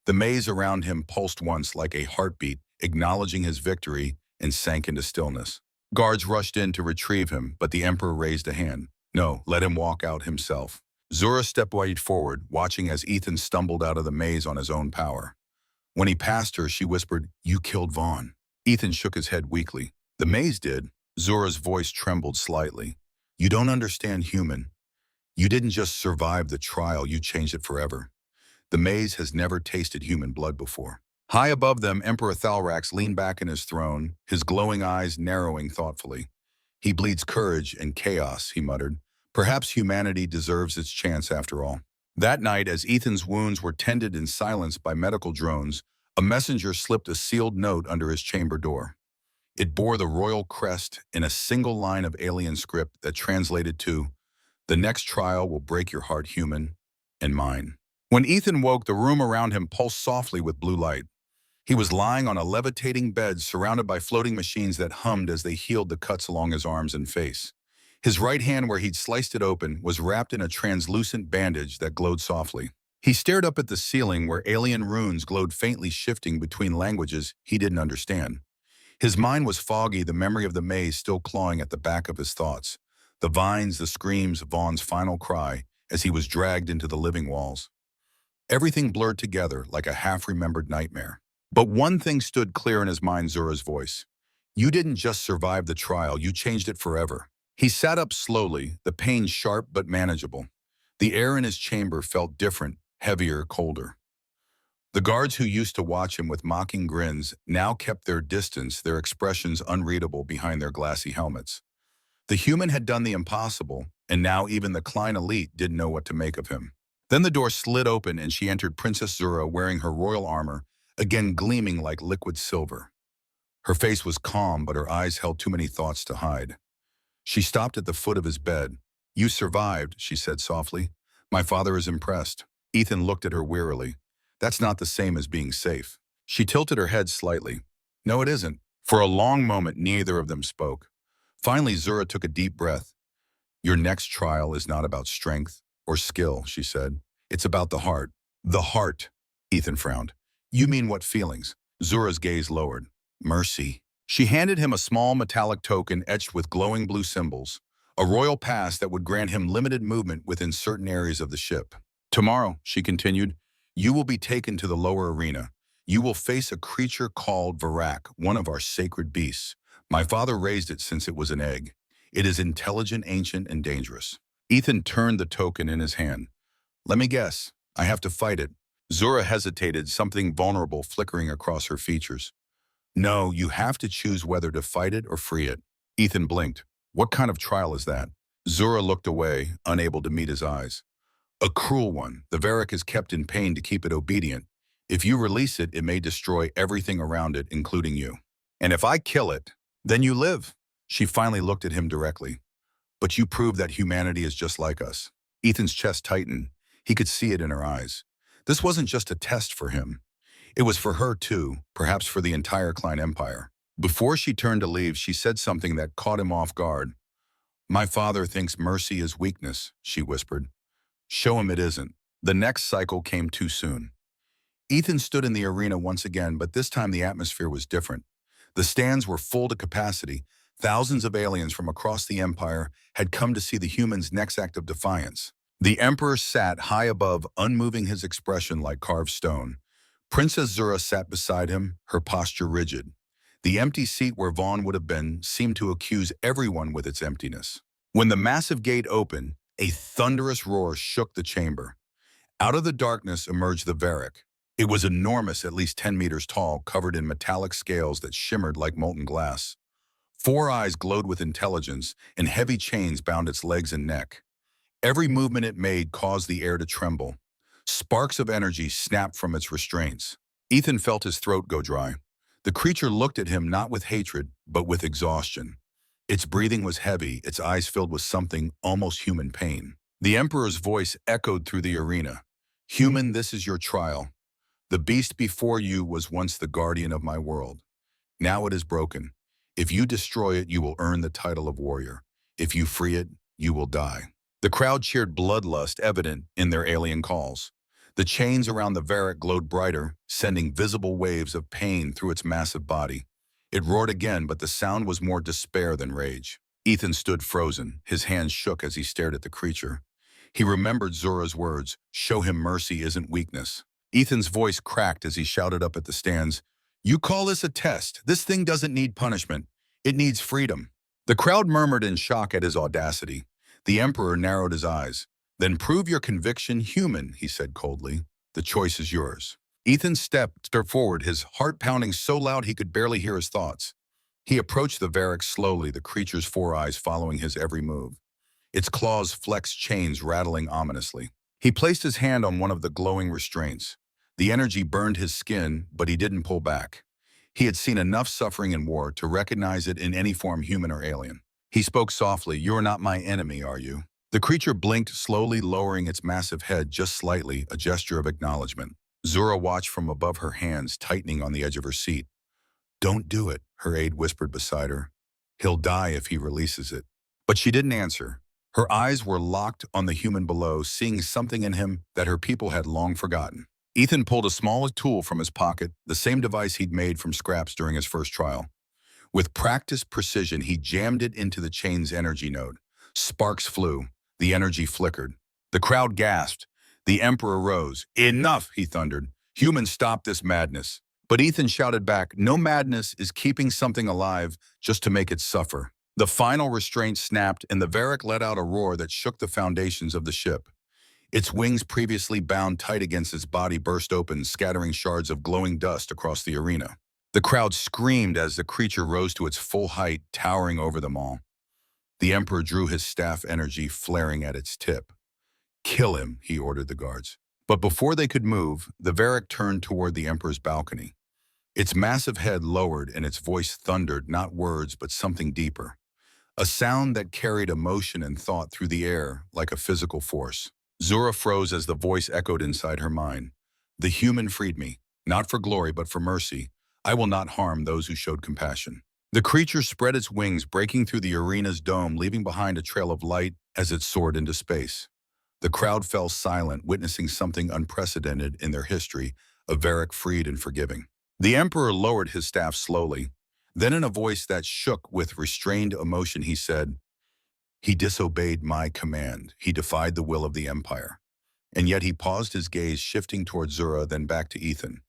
The maze around him pulsed once like a heartbeat, acknowledging his victory, and sank into stillness. Guards rushed in to retrieve him, but the Emperor raised a hand. No, let him walk out himself. Zura stepped forward, watching as Ethan stumbled out of the maze on his own power. When he passed her, she whispered, You killed Vaughn. Ethan shook his head weakly. The maze did. Zura's voice trembled slightly. You don't understand, human. You didn't just survive the trial, you changed it forever. The maze has never tasted human blood before. High above them, Emperor Thalrax leaned back in his throne, his glowing eyes narrowing thoughtfully. He bleeds courage and chaos, he muttered. Perhaps humanity deserves its chance after all. That night, as Ethan's wounds were tended in silence by medical drones, A messenger slipped a sealed note under his chamber door. It bore the royal crest in a single line of alien script that translated to, "The next trial will break your heart, human, and mine." When Ethan woke, the room around him pulsed softly with blue light. He was lying on a levitating bed surrounded by floating machines that hummed as they healed the cuts along his arms and face. His right hand, where he'd sliced it open, was wrapped in a translucent bandage that glowed softly. He stared up at the ceiling where alien runes glowed faintly, shifting between languages he didn't understand. His mind was foggy, the memory of the maze still clawing at the back of his thoughts. The vines, the screams, Vaughn's final cry as he was dragged into the living walls. Everything blurred together like a half-remembered nightmare. But one thing stood clear in his mind, Zura's voice. "You didn't just survive the trial, you changed it forever." He sat up slowly, the pain sharp but manageable. The air in his chamber felt different, heavier, colder. The guards who used to watch him with mocking grins now kept their distance, their expressions unreadable behind their glassy helmets. The human had done the impossible, and now even the Klein elite didn't know what to make of him. Then the door slid open and she entered, Princess Zura wearing her royal armor, again gleaming like liquid silver. Her face was calm, but her eyes held too many thoughts to hide. She stopped at the foot of his bed. "You survived," she said softly. "My father is impressed." Ethan looked at her wearily. "That's not the same as being safe." She tilted her head slightly. "No, it isn't." For a long moment, neither of them spoke. Finally, Zura took a deep breath. "Your next trial is not about strength or skill," she said. "It's about the heart." "The heart," Ethan frowned. "You mean what feelings?" Zura's gaze lowered. "Mercy." She handed him a small metallic token etched with glowing blue symbols, a royal pass that would grant him limited movement within certain areas of the ship. "Tomorrow," she continued, "you will be taken to the lower arena. You will face a creature called Varak, one of our sacred beasts. My father raised it since it was an egg. It is intelligent, ancient, and dangerous." Ethan turned the token in his hand. "Let me guess. I have to fight it." Zura hesitated, something vulnerable flickering across her features. "No, you have to choose whether to fight it or free it." Ethan blinked. "What kind of trial is that?" Zura looked away, unable to meet his eyes. "A cruel one. The Varric is kept in pain to keep it obedient. If you release it, it may destroy everything around it, including you. And if I kill it, then you live." She finally looked at him directly. "But you prove that humanity is just like us." Ethan's chest tightened. He could see it in her eyes. This wasn't just a test for him. It was for her too, perhaps for the entire Klein Empire. Before she turned to leave, she said something that caught him off guard. "My father thinks mercy is weakness," she whispered. "Show him it isn't." The next cycle came too soon. Ethan stood in the arena once again, but this time the atmosphere was different. The stands were full to capacity. Thousands of aliens from across the Empire had come to see the humans' next act of defiance. The Emperor sat high above, unmoving, his expression like carved stone. Princess Zura sat beside him, her posture rigid. The empty seat where Vaughn would have been seemed to accuse everyone with its emptiness. When the massive gate opened, a thunderous roar shook the chamber. Out of the darkness emerged the Varric. It was enormous, at least 10 meters tall, covered in metallic scales that shimmered like molten glass. 4 eyes glowed with intelligence, and heavy chains bound its legs and neck. Every movement it made caused the air to tremble. Sparks of energy snapped from its restraints. Ethan felt his throat go dry. The creature looked at him not with hatred, but with exhaustion. Its breathing was heavy, its eyes filled with something almost human pain. The Emperor's voice echoed through the arena. "Human, this is your trial. The beast before you was once the guardian of my world. Now it is broken. If you destroy it, you will earn the title of warrior. If you free it, you will die." The crowd cheered, bloodlust evident in their alien calls. The chains around the Varric glowed brighter, sending visible waves of pain through its massive body. It roared again, but the sound was more despair than rage. Ethan stood frozen. His hands shook as he stared at the creature. He remembered Zura's words, "Show him mercy isn't weakness." Ethan's voice cracked as he shouted up at the stands, "You call this a test? This thing doesn't need punishment. It needs freedom." The crowd murmured in shock at his audacity. The Emperor narrowed his eyes. "Then prove your conviction human," he said coldly. "The choice is yours." Ethan stepped forward, his heart pounding so loud he could barely hear his thoughts. He approached the Varric slowly, the creature's 4 eyes following his every move. Its claws flexed, chains rattling ominously. He placed his hand on one of the glowing restraints. The energy burned his skin, but he didn't pull back. He had seen enough suffering in war to recognize it in any form, human or alien. He spoke softly, "You're not my enemy, are you?" The creature blinked, slowly lowering its massive head just slightly, a gesture of acknowledgement. Zura watched from above, her hands tightening on the edge of her seat. "Don't do it," her aide whispered beside her. "He'll die if he releases it." But she didn't answer. Her eyes were locked on the human below, seeing something in him that her people had long forgotten. Ethan pulled a small tool from his pocket, the same device he'd made from scraps during his first trial. With practiced precision, he jammed it into the chain's energy node. Sparks flew. The energy flickered. The crowd gasped. The Emperor rose. "Enough," he thundered. "Humans, stop this madness." But Ethan shouted back, "No madness is keeping something alive just to make it suffer." The final restraint snapped, and the Varric let out a roar that shook the foundations of the ship. Its wings, previously bound tight against its body, burst open, scattering shards of glowing dust across the arena. The crowd screamed as the creature rose to its full height, towering over them all. The Emperor drew his staff, energy flaring at its tip. "Kill him," he ordered the guards. But before they could move, the Varric turned toward the Emperor's balcony. Its massive head lowered and its voice thundered, not words but something deeper. A sound that carried emotion and thought through the air like a physical force. Zura froze as the voice echoed inside her mind. "The human freed me, not for glory but for mercy. I will not harm those who showed compassion." The creature spread its wings, breaking through the arena's dome, leaving behind a trail of light as it soared into space. The crowd fell silent, witnessing something unprecedented in their history, a Varric freed and forgiving. The Emperor lowered his staff slowly. Then in a voice that shook with restrained emotion, he said, "He disobeyed my command. He defied the will of the Empire." And yet he paused, his gaze shifting toward Zura, then back to Ethan.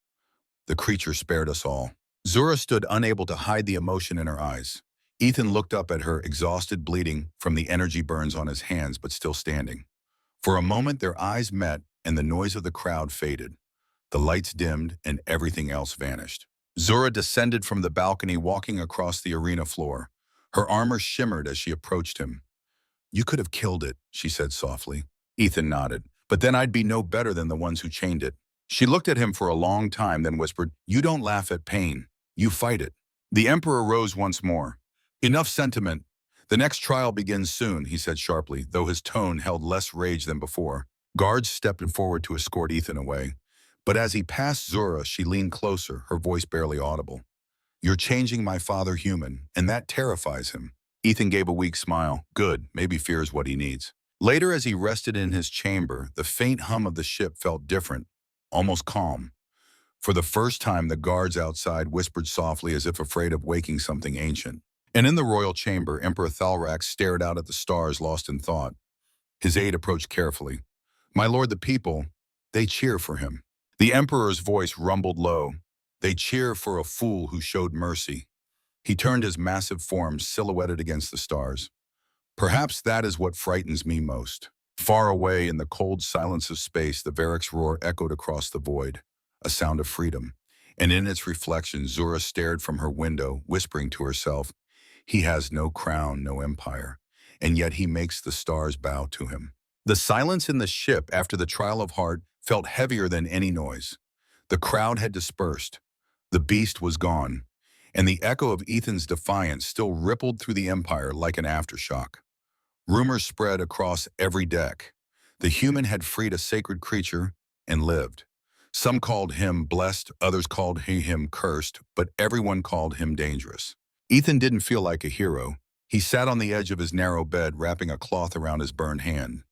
"The creature spared us all." Zura stood unable to hide the emotion in her eyes. Ethan looked up at her, exhausted, bleeding from the energy burns on his hands, but still standing. For a moment their eyes met, and the noise of the crowd faded. The lights dimmed, and everything else vanished. Zura descended from the balcony, walking across the arena floor. Her armor shimmered as she approached him. "You could have killed it," she said softly. Ethan nodded. "But then I'd be no better than the ones who chained it." She looked at him for a long time, then whispered, "You don't laugh at pain. You fight it." The Emperor rose once more. "Enough sentiment. The next trial begins soon," he said sharply, though his tone held less rage than before. Guards stepped forward to escort Ethan away. But as he passed Zura, she leaned closer, her voice barely audible. "You're changing my father human, and that terrifies him." Ethan gave a weak smile. Good, maybe fear is what he needs. Later, as he rested in his chamber, the faint hum of the ship felt different, almost calm. For the first time, the guards outside whispered softly as if afraid of waking something ancient. And in the royal chamber, Emperor Thalrax stared out at the stars, lost in thought. His aide approached carefully. "My lord, the people, they cheer for him." The Emperor's voice rumbled low. "They cheer for a fool who showed mercy." He turned, his massive form silhouetted against the stars. "Perhaps that is what frightens me most." Far away in the cold silence of space, the Varric's roar echoed across the void, a sound of freedom. And in its reflection, Zura stared from her window, whispering to herself, "He has no crown, no empire, and yet he makes the stars bow to him." The silence in the ship after the trial of heart felt heavier than any noise. The crowd had dispersed. The beast was gone, and the echo of Ethan's defiance still rippled through the Empire like an aftershock. Rumors spread across every deck. The human had freed a sacred creature and lived. Some called him blessed, others called him cursed, but everyone called him dangerous. Ethan didn't feel like a hero. He sat on the edge of his narrow bed, wrapping a cloth around his burned hand.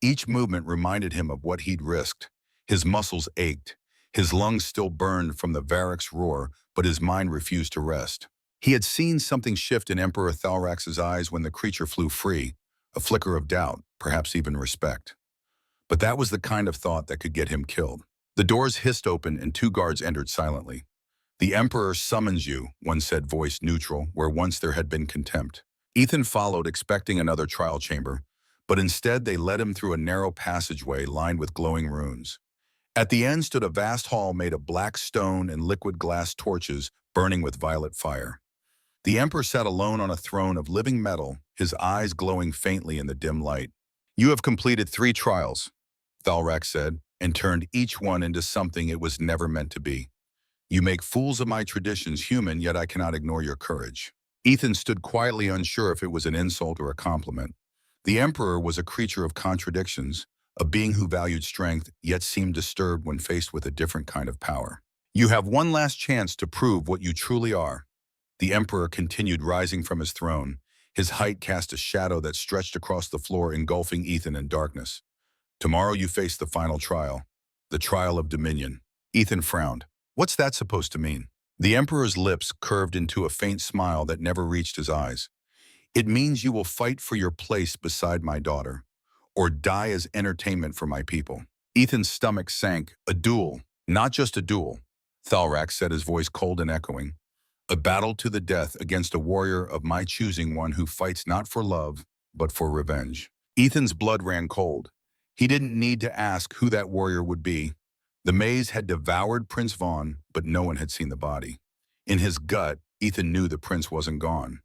Each movement reminded him of what he'd risked. His muscles ached. His lungs still burned from the Varric's roar, but his mind refused to rest. He had seen something shift in Emperor Thalrax's eyes when the creature flew free, a flicker of doubt, perhaps even respect. But that was the kind of thought that could get him killed. The doors hissed open and two guards entered silently. "The Emperor summons you," one said, voice neutral, where once there had been contempt. Ethan followed, expecting another trial chamber, but instead they led him through a narrow passageway lined with glowing runes. At the end stood a vast hall made of black stone and liquid glass torches burning with violet fire. The Emperor sat alone on a throne of living metal, his eyes glowing faintly in the dim light. "You have completed 3 trials," Thalrax said. and turned each one into something it was never meant to be. You make fools of my traditions human, yet I cannot ignore your courage. Ethan stood quietly, unsure if it was an insult or a compliment. The Emperor was a creature of contradictions, a being who valued strength, yet seemed disturbed when faced with a different kind of power. You have one last chance to prove what you truly are. The Emperor continued, rising from his throne. His height cast a shadow that stretched across the floor, engulfing Ethan in darkness. Tomorrow you face the final trial, the trial of dominion. Ethan frowned. What's that supposed to mean? The Emperor's lips curved into a faint smile that never reached his eyes. It means you will fight for your place beside my daughter, or die as entertainment for my people. Ethan's stomach sank. A duel, not just a duel, Thalrak said, his voice cold and echoing. A battle to the death against a warrior of my choosing, one who fights not for love, but for revenge. Ethan's blood ran cold. He didn't need to ask who that warrior would be. The maze had devoured Prince Vaughn, but no one had seen the body. In his gut, Ethan knew the prince wasn't gone.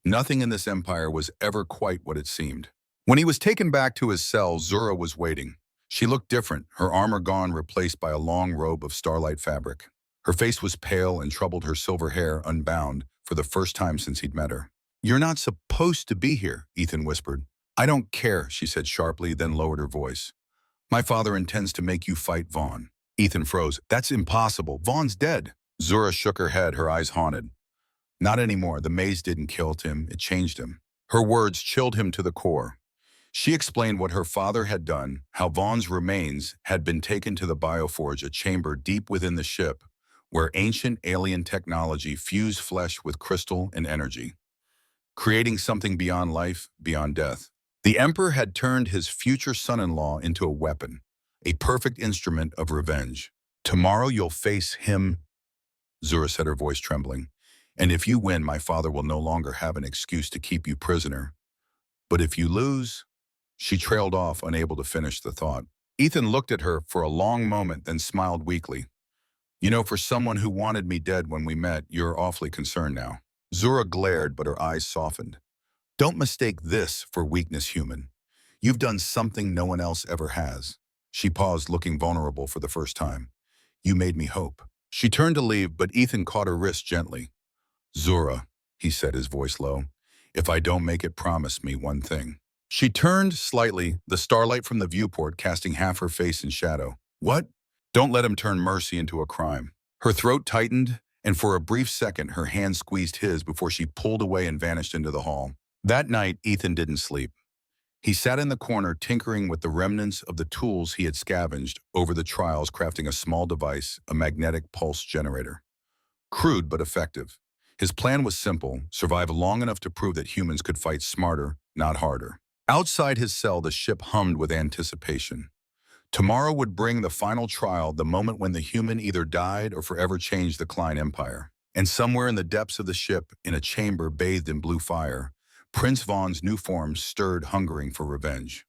Nothing in this empire was ever quite what it seemed. When he was taken back to his cell, Zura was waiting. She looked different, her armor gone, replaced by a long robe of starlight fabric. Her face was pale and troubled, her silver hair unbound for the first time since he'd met her. You're not supposed to be here, Ethan whispered. I don't care, she said sharply, then lowered her voice. My father intends to make you fight Vaughn. Ethan froze. That's impossible. Vaughn's dead. Zura shook her head, her eyes haunted. Not anymore. The maze didn't kill him, it changed him. Her words chilled him to the core. She explained what her father had done, how Vaughn's remains had been taken to the Bioforge, a chamber deep within the ship, where ancient alien technology fused flesh with crystal and energy, creating something beyond life, beyond death. The Emperor had turned his future son-in-law into a weapon, a perfect instrument of revenge. Tomorrow you'll face him, Zura said, her voice trembling. And if you win, my father will no longer have an excuse to keep you prisoner. But if you lose, she trailed off, unable to finish the thought. Ethan looked at her for a long moment, then smiled weakly. You know, for someone who wanted me dead when we met, you're awfully concerned now. Zura glared, but her eyes softened. Don't mistake this for weakness, human. You've done something no one else ever has. She paused, looking vulnerable for the first time. You made me hope. She turned to leave, but Ethan caught her wrist gently. Zura, he said, his voice low, if I don't make it, promise me one thing. She turned slightly, the starlight from the viewport casting half her face in shadow. What? Don't let him turn mercy into a crime. Her throat tightened, and for a brief second her hand squeezed his before she pulled away and vanished into the hall. That night, Ethan didn't sleep. He sat in the corner, tinkering with the remnants of the tools he had scavenged over the trials, crafting a small device, a magnetic pulse generator. Crude but effective. His plan was simple: survive long enough to prove that humans could fight smarter, not harder. Outside his cell, the ship hummed with anticipation. Tomorrow would bring the final trial, the moment when the human either died or forever changed the Klein Empire. And somewhere in the depths of the ship, in a chamber bathed in blue fire, Prince Vaughn's new form stirred, hungering for revenge.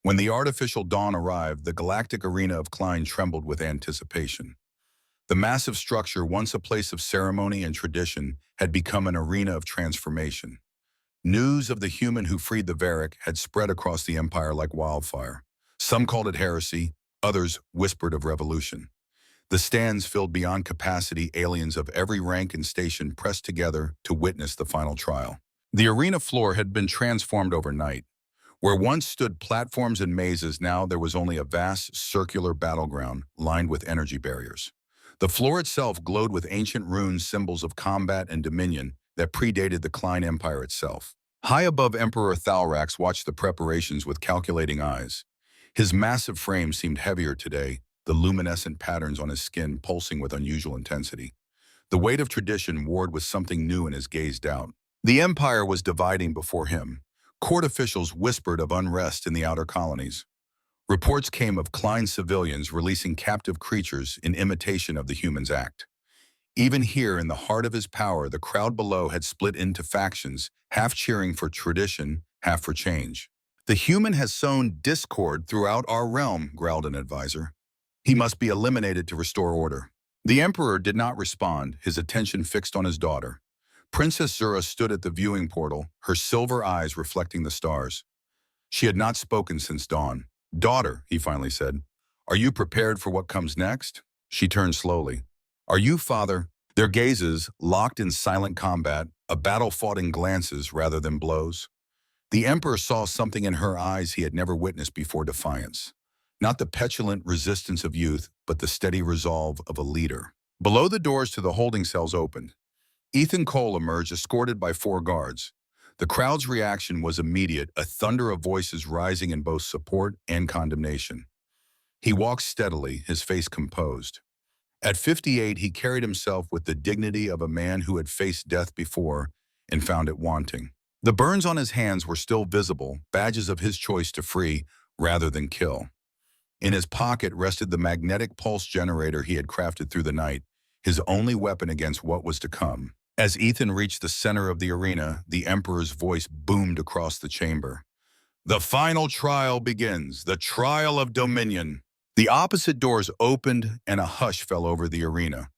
When the artificial dawn arrived, the galactic arena of Klein trembled with anticipation. The massive structure, once a place of ceremony and tradition, had become an arena of transformation. News of the human who freed the Varric had spread across the empire like wildfire. Some called it heresy, others whispered of revolution. The stands filled beyond capacity, aliens of every rank and station pressed together to witness the final trial. The arena floor had been transformed overnight. Where once stood platforms and mazes, now there was only a vast circular battleground lined with energy barriers. The floor itself glowed with ancient runes, symbols of combat and dominion that predated the Klein Empire itself. High above, Emperor Thalrax watched the preparations with calculating eyes. His massive frame seemed heavier today, the luminescent patterns on his skin pulsing with unusual intensity. The weight of tradition warred with something new in his gaze doubt. The empire was dividing before him. Court officials whispered of unrest in the outer colonies. Reports came of Klein civilians releasing captive creatures in imitation of the human's act. Even here, in the heart of his power, the crowd below had split into factions, half cheering for tradition, half for change. The human has sown discord throughout our realm, growled an advisor. He must be eliminated to restore order. The emperor did not respond, his attention fixed on his daughter. Princess Zura stood at the viewing portal, her silver eyes reflecting the stars. She had not spoken since dawn. Daughter, he finally said, Are you prepared for what comes next? She turned slowly. Are you, father? Their gazes, locked in silent combat, a battle fought in glances rather than blows. The Emperor saw something in her eyes he had never witnessed before: defiance. Not the petulant resistance of youth, but the steady resolve of a leader. Below, the doors to the holding cells opened. Ethan Cole emerged, escorted by 4 guards. The crowd's reaction was immediate, a thunder of voices rising in both support and condemnation. He walked steadily, his face composed. At 58, he carried himself with the dignity of a man who had faced death before and found it wanting. The burns on his hands were still visible, badges of his choice to free rather than kill. In his pocket rested the magnetic pulse generator he had crafted through the night, his only weapon against what was to come. As Ethan reached the center of the arena, the Emperor's voice boomed across the chamber. The final trial begins, the trial of dominion. The opposite doors opened and a hush fell over the arena.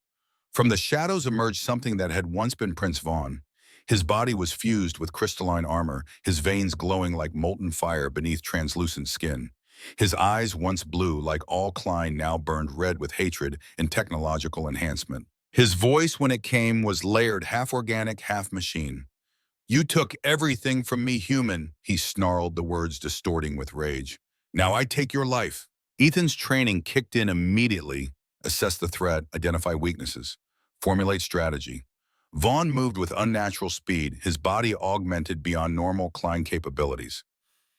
From the shadows emerged something that had once been Prince Vaughn. His body was fused with crystalline armor, his veins glowing like molten fire beneath translucent skin. His eyes, once blue like all Klein, now burned red with hatred and technological enhancement. His voice, when it came, was layered, half organic, half machine. You took everything from me, human, he snarled, the words distorting with rage. Now I take your life. Ethan's training kicked in immediately. Assess the threat, identify weaknesses, formulate strategy. Vaughn moved with unnatural speed, his body augmented beyond normal Klein capabilities.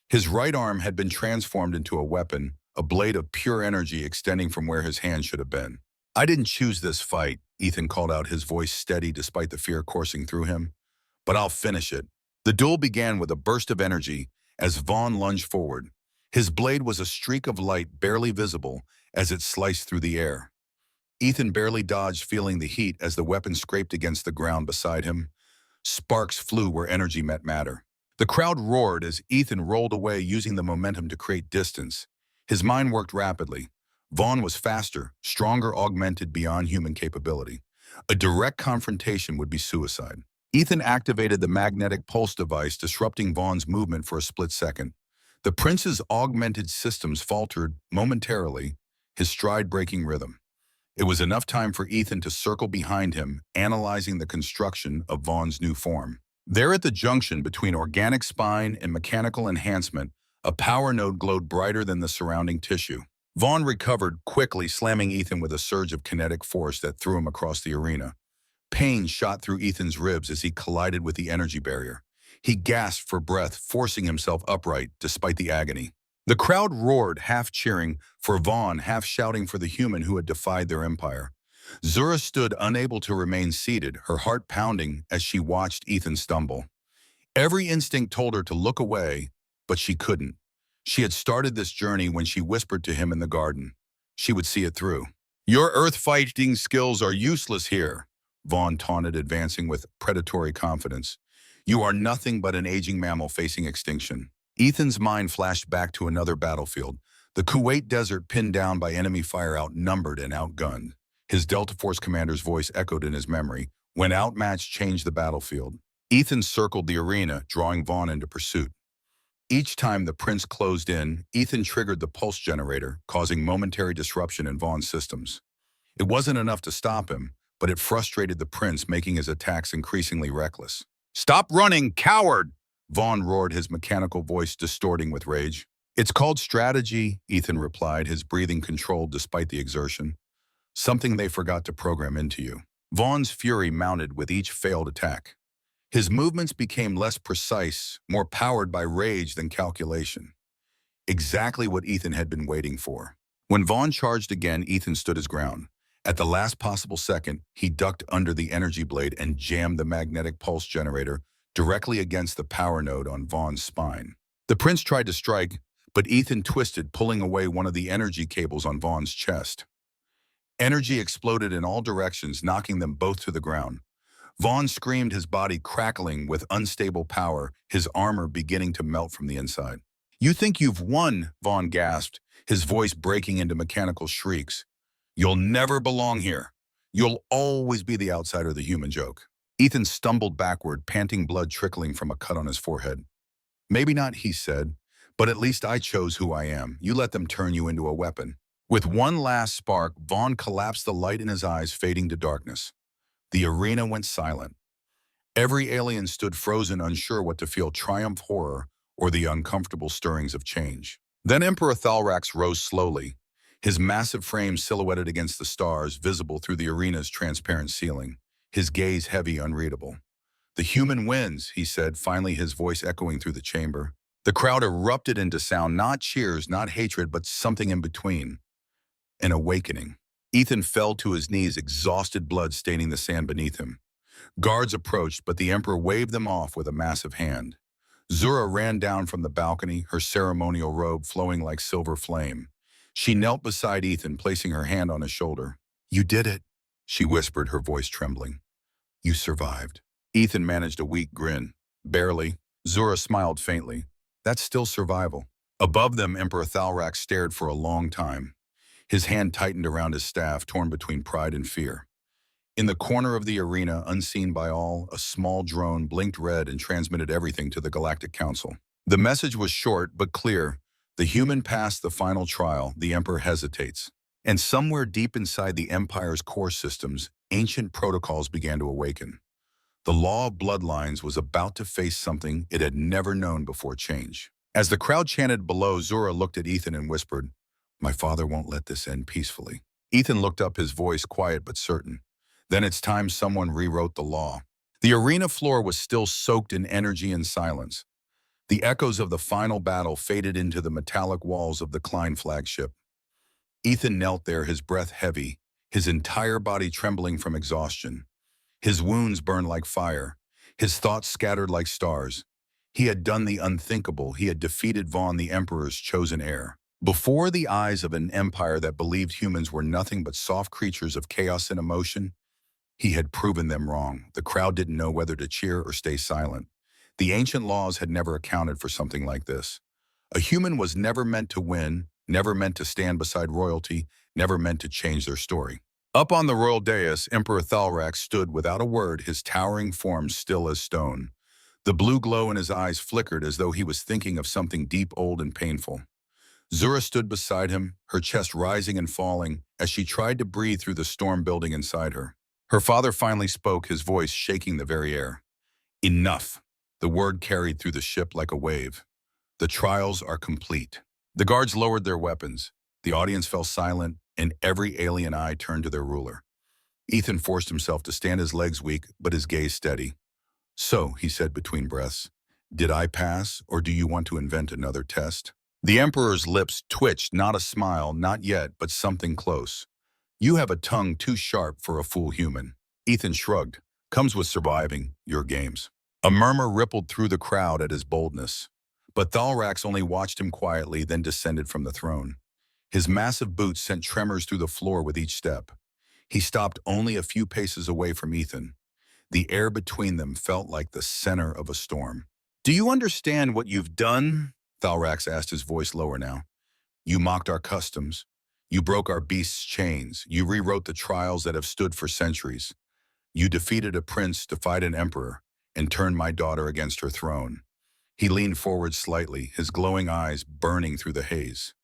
His right arm had been transformed into a weapon, a blade of pure energy extending from where his hand should have been. I didn't choose this fight, Ethan called out, his voice steady despite the fear coursing through him. But I'll finish it. The duel began with a burst of energy as Vaughn lunged forward. His blade was a streak of light barely visible as it sliced through the air. Ethan barely dodged, feeling the heat as the weapon scraped against the ground beside him. Sparks flew where energy met matter. The crowd roared as Ethan rolled away, using the momentum to create distance. His mind worked rapidly. Vaughn was faster, stronger, augmented beyond human capability. A direct confrontation would be suicide. Ethan activated the magnetic pulse device, disrupting Vaughn's movement for a split second. The prince's augmented systems faltered momentarily, his stride breaking rhythm. It was enough time for Ethan to circle behind him, analyzing the construction of Vaughn's new form. There, at the junction between organic spine and mechanical enhancement, a power node glowed brighter than the surrounding tissue. Vaughn recovered quickly, slamming Ethan with a surge of kinetic force that threw him across the arena. Pain shot through Ethan's ribs as he collided with the energy barrier. He gasped for breath, forcing himself upright despite the agony. The crowd roared, half cheering for Vaughn, half shouting for the human who had defied their empire. Zura stood unable to remain seated, her heart pounding as she watched Ethan stumble. Every instinct told her to look away, but she couldn't. She had started this journey when she whispered to him in the garden. She would see it through. Your earth-fighting skills are useless here, Vaughn taunted, advancing with predatory confidence. You are nothing but an aging mammal facing extinction. Ethan's mind flashed back to another battlefield, the Kuwait desert, pinned down by enemy fire, outnumbered and outgunned. His Delta Force commander's voice echoed in his memory. When outmatched, changed the battlefield. Ethan circled the arena, drawing Vaughn into pursuit. Each time the prince closed in, Ethan triggered the pulse generator, causing momentary disruption in Vaughn's systems. It wasn't enough to stop him, but it frustrated the prince, making his attacks increasingly reckless. Stop running, coward! Vaughn roared, his mechanical voice distorting with rage. It's called strategy, Ethan replied, his breathing controlled despite the exertion. Something they forgot to program into you. Vaughn's fury mounted with each failed attack. His movements became less precise, more powered by rage than calculation. Exactly what Ethan had been waiting for. When Vaughn charged again, Ethan stood his ground. At the last possible second, he ducked under the energy blade and jammed the magnetic pulse generator directly against the power node on Vaughn's spine. The prince tried to strike, but Ethan twisted, pulling away one of the energy cables on Vaughn's chest. Energy exploded in all directions, knocking them both to the ground. Vaughn screamed, his body crackling with unstable power, his armor beginning to melt from the inside. You think you've won, Vaughn gasped, his voice breaking into mechanical shrieks. You'll never belong here. You'll always be the outsider, the human joke. Ethan stumbled backward, panting, blood trickling from a cut on his forehead. Maybe not, he said, but at least I chose who I am. You let them turn you into a weapon. With one last spark, Vaughn collapsed, the light in his eyes fading to darkness. The arena went silent. Every alien stood frozen, unsure what to feel: triumph, horror, or the uncomfortable stirrings of change. Then Emperor Thalrax rose slowly, his massive frame silhouetted against the stars, visible through the arena's transparent ceiling, his gaze heavy, unreadable. "The human wins," he said, finally, his voice echoing through the chamber. The crowd erupted into sound, not cheers, not hatred, but something in between. An awakening. Ethan fell to his knees, exhausted, blood staining the sand beneath him. Guards approached, but the Emperor waved them off with a massive hand. Zura ran down from the balcony, her ceremonial robe flowing like silver flame. She knelt beside Ethan, placing her hand on his shoulder. "You did it," she whispered, her voice trembling. "You survived." Ethan managed a weak grin. "Barely." Zura smiled faintly. "That's still survival." Above them, Emperor Thalrax stared for a long time. His hand tightened around his staff, torn between pride and fear. In the corner of the arena, unseen by all, a small drone blinked red and transmitted everything to the Galactic Council. The message was short but clear. The human passed the final trial, the Emperor hesitates. And somewhere deep inside the Empire's core systems, ancient protocols began to awaken. The law of bloodlines was about to face something it had never known before: change. As the crowd chanted below, Zura looked at Ethan and whispered, "My father won't let this end peacefully." Ethan looked up, his voice quiet but certain. "Then it's time someone rewrote the law." The arena floor was still soaked in energy and silence. The echoes of the final battle faded into the metallic walls of the Klein flagship. Ethan knelt there, his breath heavy, his entire body trembling from exhaustion. His wounds burned like fire, his thoughts scattered like stars. He had done the unthinkable. He had defeated Vaughn, the Emperor's chosen heir. Before the eyes of an empire that believed humans were nothing but soft creatures of chaos and emotion, he had proven them wrong. The crowd didn't know whether to cheer or stay silent. The ancient laws had never accounted for something like this. A human was never meant to win, never meant to stand beside royalty, never meant to change their story. Up on the royal dais, Emperor Thalrax stood without a word, his towering form still as stone. The blue glow in his eyes flickered as though he was thinking of something deep, old, and painful. Zura stood beside him, her chest rising and falling as she tried to breathe through the storm building inside her. Her father finally spoke, his voice shaking the very air. "Enough." The word carried through the ship like a wave. "The trials are complete." The guards lowered their weapons. The audience fell silent, and every alien eye turned to their ruler. Ethan forced himself to stand, his legs weak, but his gaze steady. "So," he said between breaths, "did I pass, or do you want to invent another test?" The Emperor's lips twitched, not a smile, not yet, but something close. "You have a tongue too sharp for a fool human." Ethan shrugged. "Comes with surviving your games." A murmur rippled through the crowd at his boldness. But Thalrax only watched him quietly, then descended from the throne. His massive boots sent tremors through the floor with each step. He stopped only a few paces away from Ethan. The air between them felt like the center of a storm. "Do you understand what you've done?" Thalrax asked, his voice lower now. "You mocked our customs. You broke our beasts' chains. You rewrote the trials that have stood for centuries. You defeated a prince to fight an emperor and turned my daughter against her throne." He leaned forward slightly, his glowing eyes burning through the haze.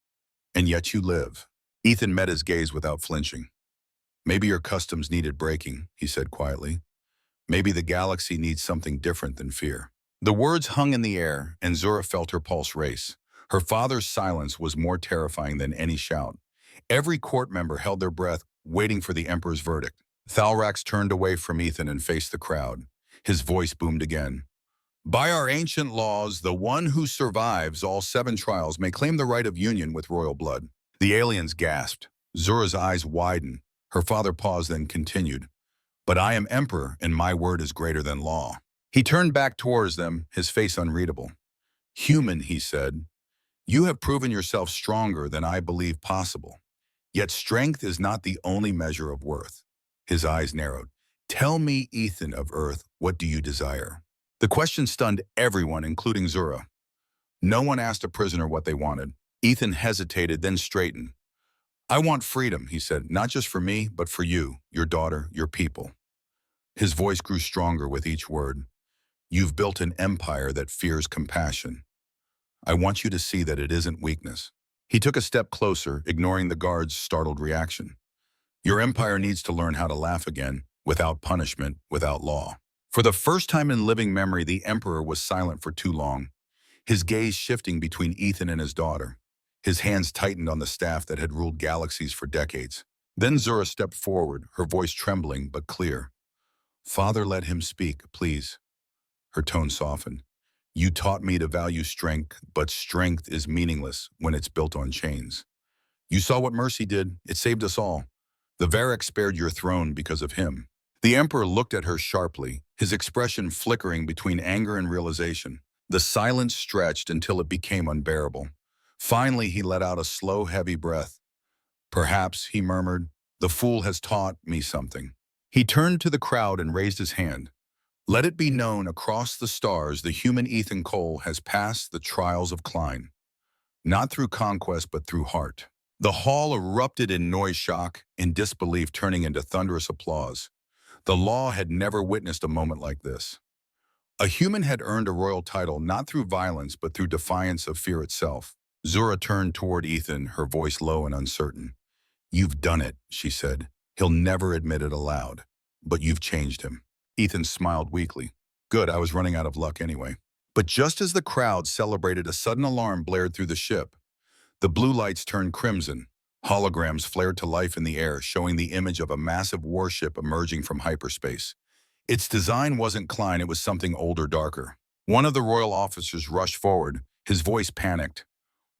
"And yet you live." Ethan met his gaze without flinching. "Maybe your customs needed breaking," he said quietly. "Maybe the galaxy needs something different than fear." The words hung in the air, and Zura felt her pulse race. Her father's silence was more terrifying than any shout. Every court member held their breath, waiting for the Emperor's verdict. Thalrax turned away from Ethan and faced the crowd. His voice boomed again. "By our ancient laws, the one who survives all 7 trials may claim the right of union with royal blood." The aliens gasped. Zura's eyes widened. Her father paused, then continued. "But I am Emperor, and my word is greater than law." He turned back towards them, his face unreadable. "Human," he said, "you have proven yourself stronger than I believed possible. Yet strength is not the only measure of worth." His eyes narrowed. "Tell me, Ethan of Earth, what do you desire?" The question stunned everyone, including Zura. No one asked a prisoner what they wanted. Ethan hesitated, then straightened. "I want freedom," he said, "not just for me, but for you, your daughter, your people." His voice grew stronger with each word. "You've built an empire that fears compassion. I want you to see that it isn't weakness." He took a step closer, ignoring the guard's startled reaction. Your empire needs to learn how to laugh again, without punishment, without law. For the first time in living memory, the Emperor was silent for too long, his gaze shifting between Ethan and his daughter. His hands tightened on the staff that had ruled galaxies for decades. Then Zura stepped forward, her voice trembling but clear. Father, let him speak, please. Her tone softened. You taught me to value strength, but strength is meaningless when it's built on chains. You saw what mercy did. It saved us all. The Varric spared your throne because of him. The Emperor looked at her sharply, his expression flickering between anger and realization. The silence stretched until it became unbearable. Finally, he let out a slow, heavy breath. Perhaps, he murmured, the fool has taught me something. He turned to the crowd and raised his hand. Let it be known across the stars the human Ethan Cole has passed the trials of Klein. Not through conquest, but through heart. The hall erupted in noise shock, in disbelief turning into thunderous applause. The law had never witnessed a moment like this. A human had earned a royal title not through violence, but through defiance of fear itself. Zura turned toward Ethan, her voice low and uncertain. You've done it, she said. He'll never admit it aloud. But you've changed him. Ethan smiled weakly. Good, I was running out of luck anyway. But just as the crowd celebrated, a sudden alarm blared through the ship. The blue lights turned crimson. Holograms flared to life in the air, showing the image of a massive warship emerging from hyperspace. Its design wasn't Klein, it was something older, darker. One of the royal officers rushed forward, his voice panicked.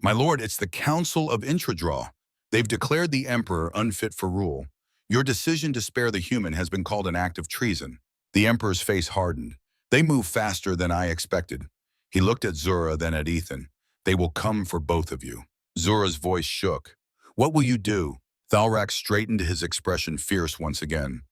My lord, it's the Council of Intradraw. They've declared the Emperor unfit for rule. Your decision to spare the human has been called an act of treason. The Emperor's face hardened. They move faster than I expected. He looked at Zura, then at Ethan. They will come for both of you. Zura's voice shook. What will you do? Thalrak straightened, his expression fierce once again.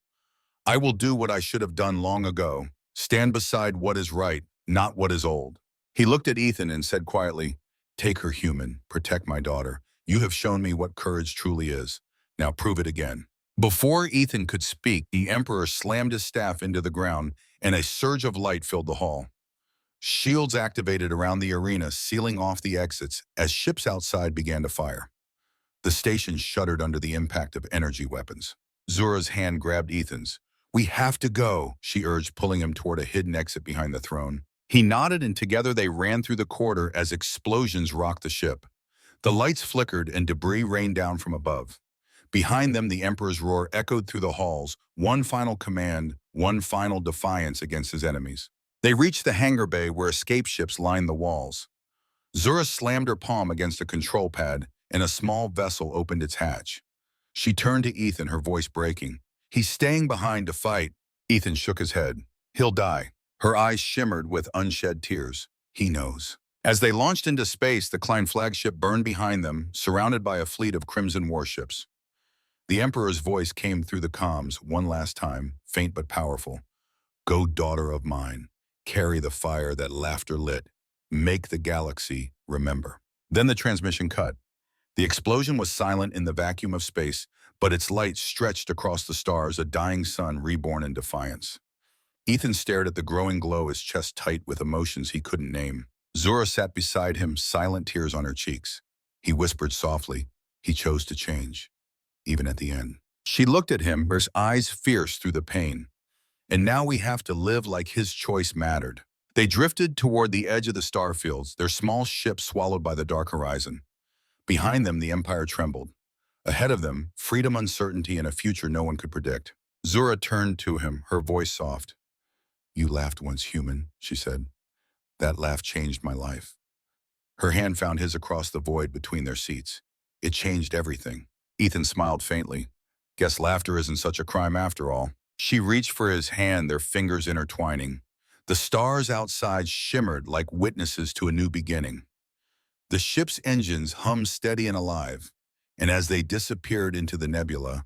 I will do what I should have done long ago. Stand beside what is right, not what is old. He looked at Ethan and said quietly, Take her, human. Protect my daughter. You have shown me what courage truly is. Now prove it again. Before Ethan could speak, the Emperor slammed his staff into the ground, and a surge of light filled the hall. Shields activated around the arena, sealing off the exits as ships outside began to fire. The station shuddered under the impact of energy weapons. Zura's hand grabbed Ethan's. We have to go, she urged, pulling him toward a hidden exit behind the throne. He nodded, and together they ran through the corridor as explosions rocked the ship. The lights flickered and debris rained down from above. Behind them, the Emperor's roar echoed through the halls, one final command, one final defiance against his enemies. They reached the hangar bay where escape ships lined the walls. Zura slammed her palm against a control pad, and a small vessel opened its hatch. She turned to Ethan, her voice breaking. He's staying behind to fight. Ethan shook his head. He'll die. Her eyes shimmered with unshed tears. He knows. As they launched into space, the Klein flagship burned behind them, surrounded by a fleet of crimson warships. The Emperor's voice came through the comms one last time, faint but powerful. Go, daughter of mine. Carry the fire that laughter lit. Make the galaxy remember. Then the transmission cut. The explosion was silent in the vacuum of space, but its light stretched across the stars, a dying sun reborn in defiance. Ethan stared at the growing glow, his chest tight with emotions he couldn't name. Zura sat beside him, silent tears on her cheeks. He whispered softly, he chose to change, even at the end. She looked at him, her eyes fierce through the pain. And now we have to live like his choice mattered. They drifted toward the edge of the starfields, their small ship swallowed by the dark horizon. Behind them, the Empire trembled. Ahead of them, freedom, uncertainty, and a future no one could predict. Zura turned to him, her voice soft. You laughed once, human, she said. That laugh changed my life. Her hand found his across the void between their seats. It changed everything. Ethan smiled faintly. Guess laughter isn't such a crime after all. She reached for his hand, their fingers intertwining. The stars outside shimmered like witnesses to a new beginning. The ship's engines hummed steady and alive, and as they disappeared into the nebula,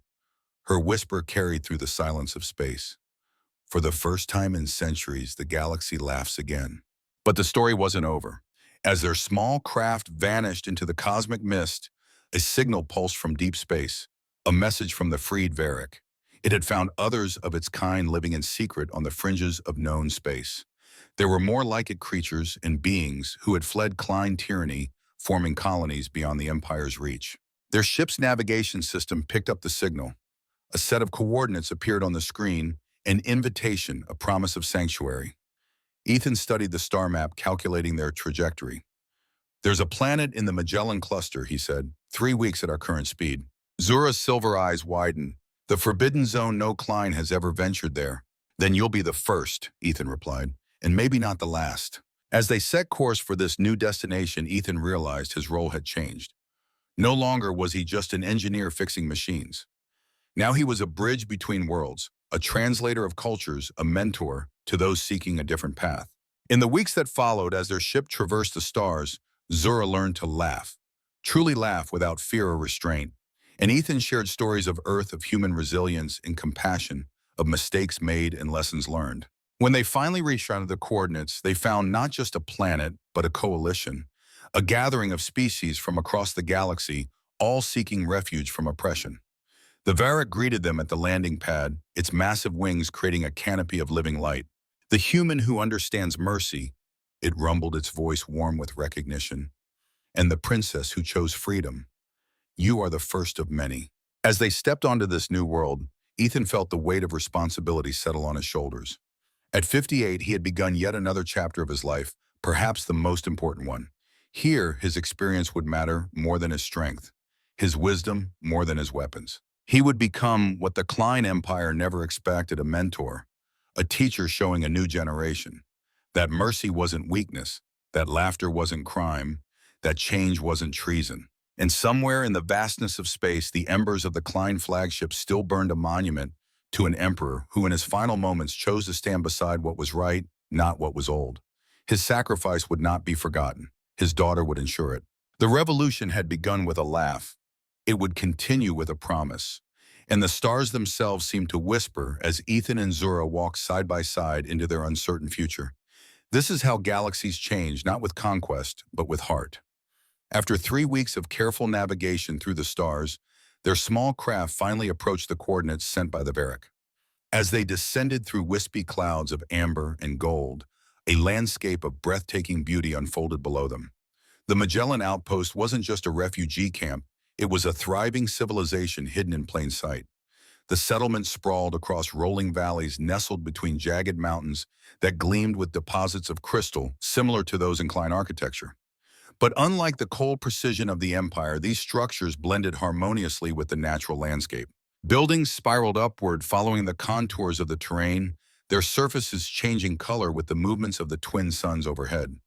her whisper carried through the silence of space. For the first time in centuries, the galaxy laughs again. But the story wasn't over. As their small craft vanished into the cosmic mist, a signal pulsed from deep space, a message from the freed Varric. It had found others of its kind living in secret on the fringes of known space. There were more like it creatures and beings who had fled Klein tyranny, forming colonies beyond the Empire's reach. Their ship's navigation system picked up the signal. A set of coordinates appeared on the screen, an invitation, a promise of sanctuary. Ethan studied the star map, calculating their trajectory. "There's a planet in the Magellan cluster," he said, "3 weeks at our current speed." Zura's silver eyes widened. "The forbidden zone, no Klein has ever ventured there." "Then you'll be the first," Ethan replied, "and maybe not the last." As they set course for this new destination, Ethan realized his role had changed. No longer was he just an engineer fixing machines. Now he was a bridge between worlds, a translator of cultures, a mentor to those seeking a different path. In the weeks that followed, as their ship traversed the stars, Zura learned to laugh, truly laugh without fear or restraint. And Ethan shared stories of Earth, of human resilience and compassion, of mistakes made and lessons learned. When they finally reached out to the coordinates, they found not just a planet, but a coalition, a gathering of species from across the galaxy, all seeking refuge from oppression. The Varrock greeted them at the landing pad, its massive wings creating a canopy of living light. "The human who understands mercy," it rumbled, its voice warm with recognition, "and the princess who chose freedom. You are the first of many." As they stepped onto this new world, Ethan felt the weight of responsibility settle on his shoulders. At 58, he had begun yet another chapter of his life, perhaps the most important one. Here, his experience would matter more than his strength, his wisdom more than his weapons. He would become what the Klein Empire never expected: a mentor, a teacher showing a new generation that mercy wasn't weakness, that laughter wasn't crime, that change wasn't treason. And somewhere in the vastness of space, the embers of the Klein flagship still burned, a monument to an emperor who in his final moments chose to stand beside what was right, not what was old. His sacrifice would not be forgotten. His daughter would ensure it. The revolution had begun with a laugh. It would continue with a promise. And the stars themselves seemed to whisper as Ethan and Zura walked side by side into their uncertain future. This is how galaxies change, not with conquest, but with heart. After 3 weeks of careful navigation through the stars, their small craft finally approached the coordinates sent by the Varrock. As they descended through wispy clouds of amber and gold, a landscape of breathtaking beauty unfolded below them. The Magellan outpost wasn't just a refugee camp, it was a thriving civilization hidden in plain sight. The settlement sprawled across rolling valleys nestled between jagged mountains that gleamed with deposits of crystal similar to those in Klein architecture. But unlike the cold precision of the Empire, these structures blended harmoniously with the natural landscape. Buildings spiraled upward, following the contours of the terrain, their surfaces changing color with the movements of the twin suns overhead.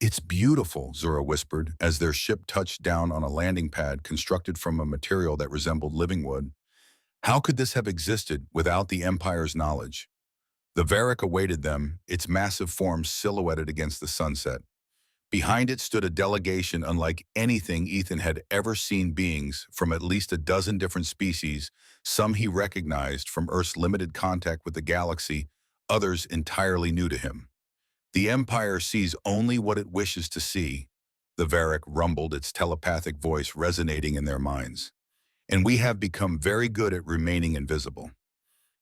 "It's beautiful," Zura whispered, as their ship touched down on a landing pad constructed from a material that resembled living wood. "How could this have existed without the Empire's knowledge?" The Varrock awaited them, its massive form silhouetted against the sunset. Behind it stood a delegation unlike anything Ethan had ever seen, beings from at least a dozen different species, some he recognized from Earth's limited contact with the galaxy, others entirely new to him. "The Empire sees only what it wishes to see," the Varrock rumbled, its telepathic voice resonating in their minds. "And we have become very good at remaining invisible."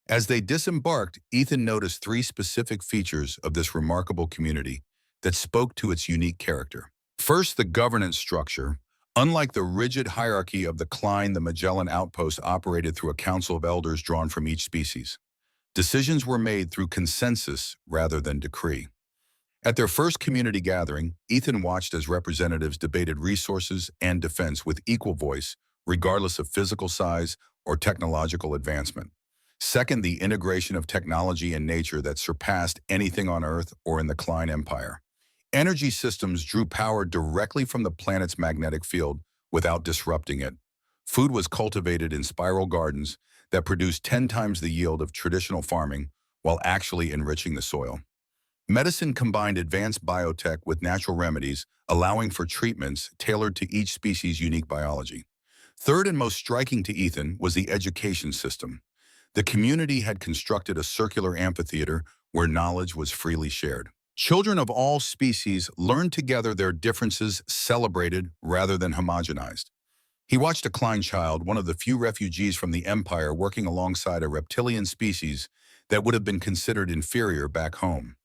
As they disembarked, Ethan noticed 3 specific features of this remarkable community that spoke to its unique character. First, the governance structure. Unlike the rigid hierarchy of the Klein, the Magellan outpost operated through a council of elders drawn from each species. Decisions were made through consensus rather than decree. At their first community gathering, Ethan watched as representatives debated resources and defense with equal voice, regardless of physical size or technological advancement. Second, the integration of technology and nature that surpassed anything on Earth or in the Klein Empire. Energy systems drew power directly from the planet's magnetic field without disrupting it. Food was cultivated in spiral gardens that produced 10 times the yield of traditional farming while actually enriching the soil. Medicine combined advanced biotech with natural remedies, allowing for treatments tailored to each species' unique biology. Third and most striking to Ethan was the education system. The community had constructed a circular amphitheater where knowledge was freely shared. Children of all species learned together, their differences celebrated rather than homogenized. He watched a Klein child, one of the few refugees from the Empire, working alongside a reptilian species that would have been considered inferior back home.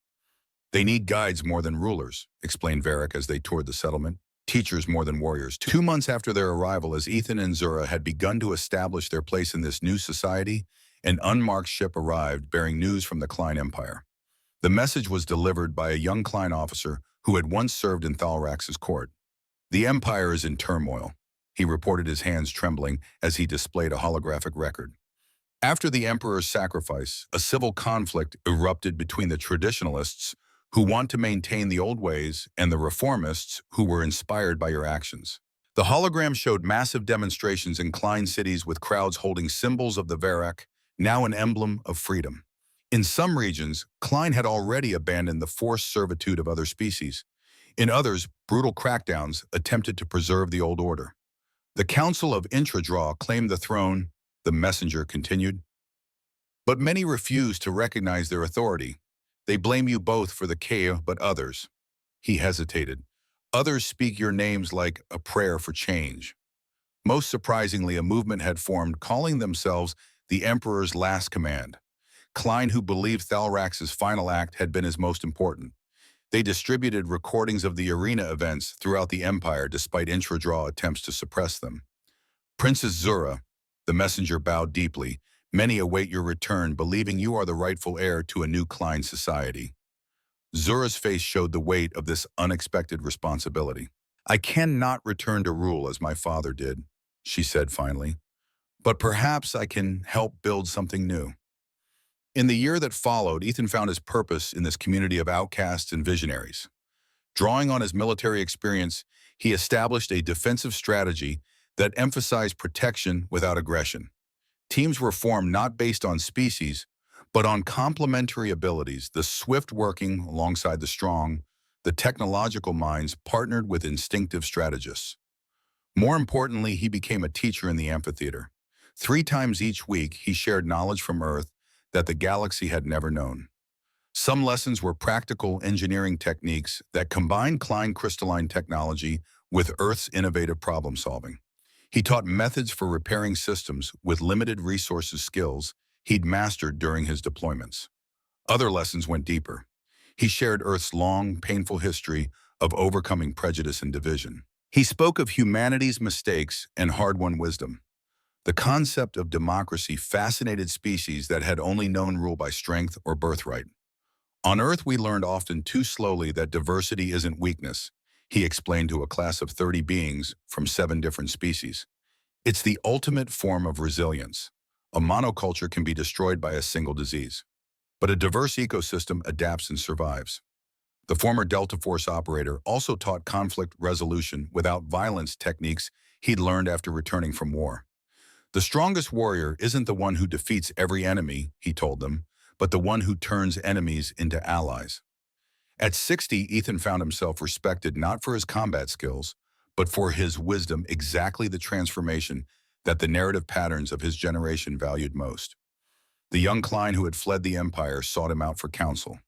"They need guides more than rulers," explained Varrock as they toured the settlement. teachers more than warriors. 2 months after their arrival, as Ethan and Zura had begun to establish their place in this new society, an unmarked ship arrived bearing news from the Klein Empire. The message was delivered by a young Klein officer who had once served in Thalrax's court. "The Empire is in turmoil," he reported, his hands trembling as he displayed a holographic record. After the Emperor's sacrifice, a civil conflict erupted between the traditionalists, who want to maintain the old ways, and the reformists, who were inspired by your actions. The hologram showed massive demonstrations in Klein cities with crowds holding symbols of the Varak, now an emblem of freedom. In some regions, Klein had already abandoned the forced servitude of other species. In others, brutal crackdowns attempted to preserve the old order. "The Council of Intradraw claimed the throne," the messenger continued. "But many refuse to recognize their authority. They blame you both for the chaos, but others." He hesitated. "Others speak your names like a prayer for change." Most surprisingly, a movement had formed calling themselves the Emperor's Last Command. Klein, who believed Thalrax's final act had been his most important. They distributed recordings of the arena events throughout the Empire despite intra-draw attempts to suppress them. "Princess Zura," the messenger bowed deeply, "many await your return, believing you are the rightful heir to a new Klein society." Zura's face showed the weight of this unexpected responsibility. "I cannot return to rule as my father did," she said finally, "but perhaps I can help build something new." In the year that followed, Ethan found his purpose in this community of outcasts and visionaries. Drawing on his military experience, he established a defensive strategy that emphasized protection without aggression. Teams were formed not based on species, but on complementary abilities. The swift working alongside the strong, the technological minds partnered with instinctive strategists. More importantly, he became a teacher in the amphitheater. 3 times each week, he shared knowledge from Earth that the galaxy had never known. Some lessons were practical engineering techniques that combined Klein crystalline technology with Earth's innovative problem solving. He taught methods for repairing systems with limited resources, skills he'd mastered during his deployments. Other lessons went deeper. He shared Earth's long, painful history of overcoming prejudice and division. He spoke of humanity's mistakes and hard-won wisdom. The concept of democracy fascinated species that had only known rule by strength or birthright. "On Earth, we learned often too slowly that diversity isn't weakness," he explained to a class of 30 beings from 7 different species. "It's the ultimate form of resilience. A monoculture can be destroyed by a single disease, but a diverse ecosystem adapts and survives." The former Delta Force operator also taught conflict resolution without violence techniques he'd learned after returning from war. "The strongest warrior isn't the one who defeats every enemy," he told them, "but the one who turns enemies into allies." At 60, Ethan found himself respected not for his combat skills, but for his wisdom, exactly the transformation that the narrative patterns of his generation valued most. The young Klein who had fled the Empire sought him out for counsel.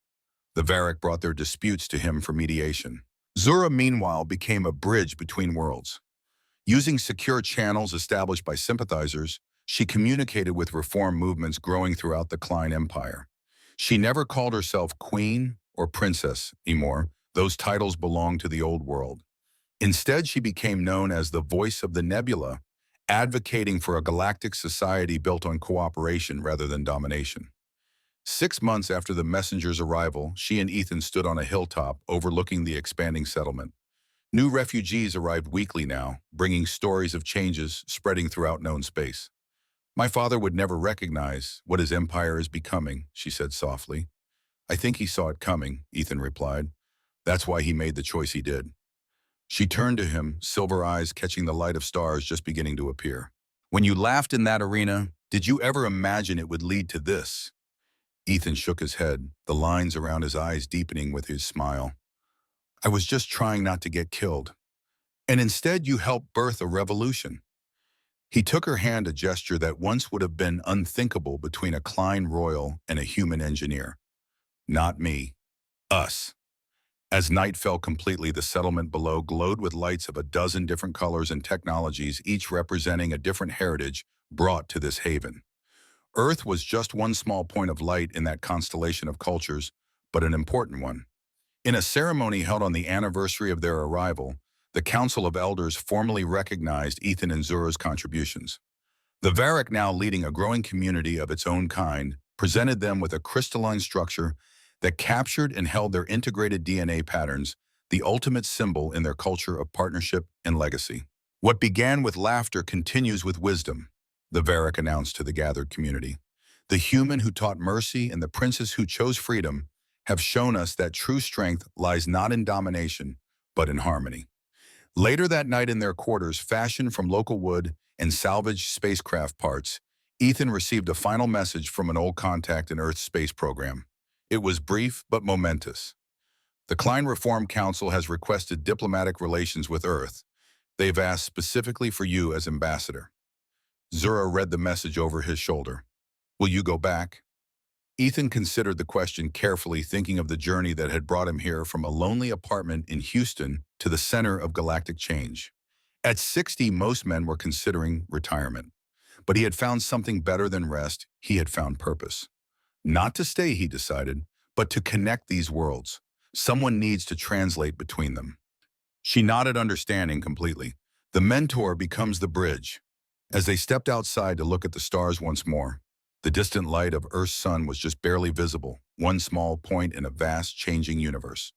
The Varak brought their disputes to him for mediation. Zura, meanwhile, became a bridge between worlds. Using secure channels established by sympathizers, she communicated with reform movements growing throughout the Klein Empire. She never called herself queen or princess anymore. Those titles belonged to the old world. Instead, she became known as the voice of the nebula, advocating for a galactic society built on cooperation rather than domination. 6 months after the messenger's arrival, she and Ethan stood on a hilltop overlooking the expanding settlement. New refugees arrived weekly now, bringing stories of changes spreading throughout known space. "My father would never recognize what his empire is becoming," she said softly. "I think he saw it coming," Ethan replied. "That's why he made the choice he did." She turned to him, silver eyes catching the light of stars just beginning to appear. "When you laughed in that arena, did you ever imagine it would lead to this?" Ethan shook his head, the lines around his eyes deepening with his smile. "I was just trying not to get killed. And instead you helped birth a revolution." He took her hand, a gesture that once would have been unthinkable between a Klein royal and a human engineer. "Not me. Us." As night fell completely, the settlement below glowed with lights of a dozen different colors and technologies, each representing a different heritage brought to this haven. Earth was just one small point of light in that constellation of cultures, but an important one. In a ceremony held on the anniversary of their arrival, The Council of Elders formally recognized Ethan and Zura's contributions. The Varric, now leading a growing community of its own kind, presented them with a crystalline structure that captured and held their integrated DNA patterns, the ultimate symbol in their culture of partnership and legacy. What began with laughter continues with wisdom, the Varric announced to the gathered community. The human who taught mercy and the princess who chose freedom have shown us that true strength lies not in domination, but in harmony. Later that night in their quarters, fashioned from local wood and salvaged spacecraft parts, Ethan received a final message from an old contact in Earth's space program. It was brief but momentous. The Klein Reform Council has requested diplomatic relations with Earth. They've asked specifically for you as ambassador. Zura read the message over his shoulder. Will you go back? Ethan considered the question carefully, thinking of the journey that had brought him here from a lonely apartment in Houston to the center of galactic change. At 60, most men were considering retirement. But he had found something better than rest. He had found purpose. Not to stay, he decided, but to connect these worlds. Someone needs to translate between them. She nodded, understanding completely. The mentor becomes the bridge. As they stepped outside to look at the stars once more, the distant light of Earth's sun was just barely visible, one small point in a vast, changing universe.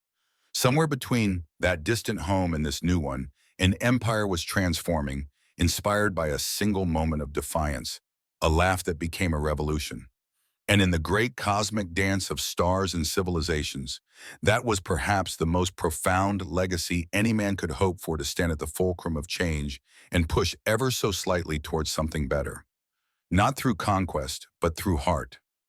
Somewhere between that distant home and this new one, an empire was transforming, inspired by a single moment of defiance, a laugh that became a revolution. And in the great cosmic dance of stars and civilizations, that was perhaps the most profound legacy any man could hope for, to stand at the fulcrum of change and push ever so slightly towards something better. Not through conquest, but through heart.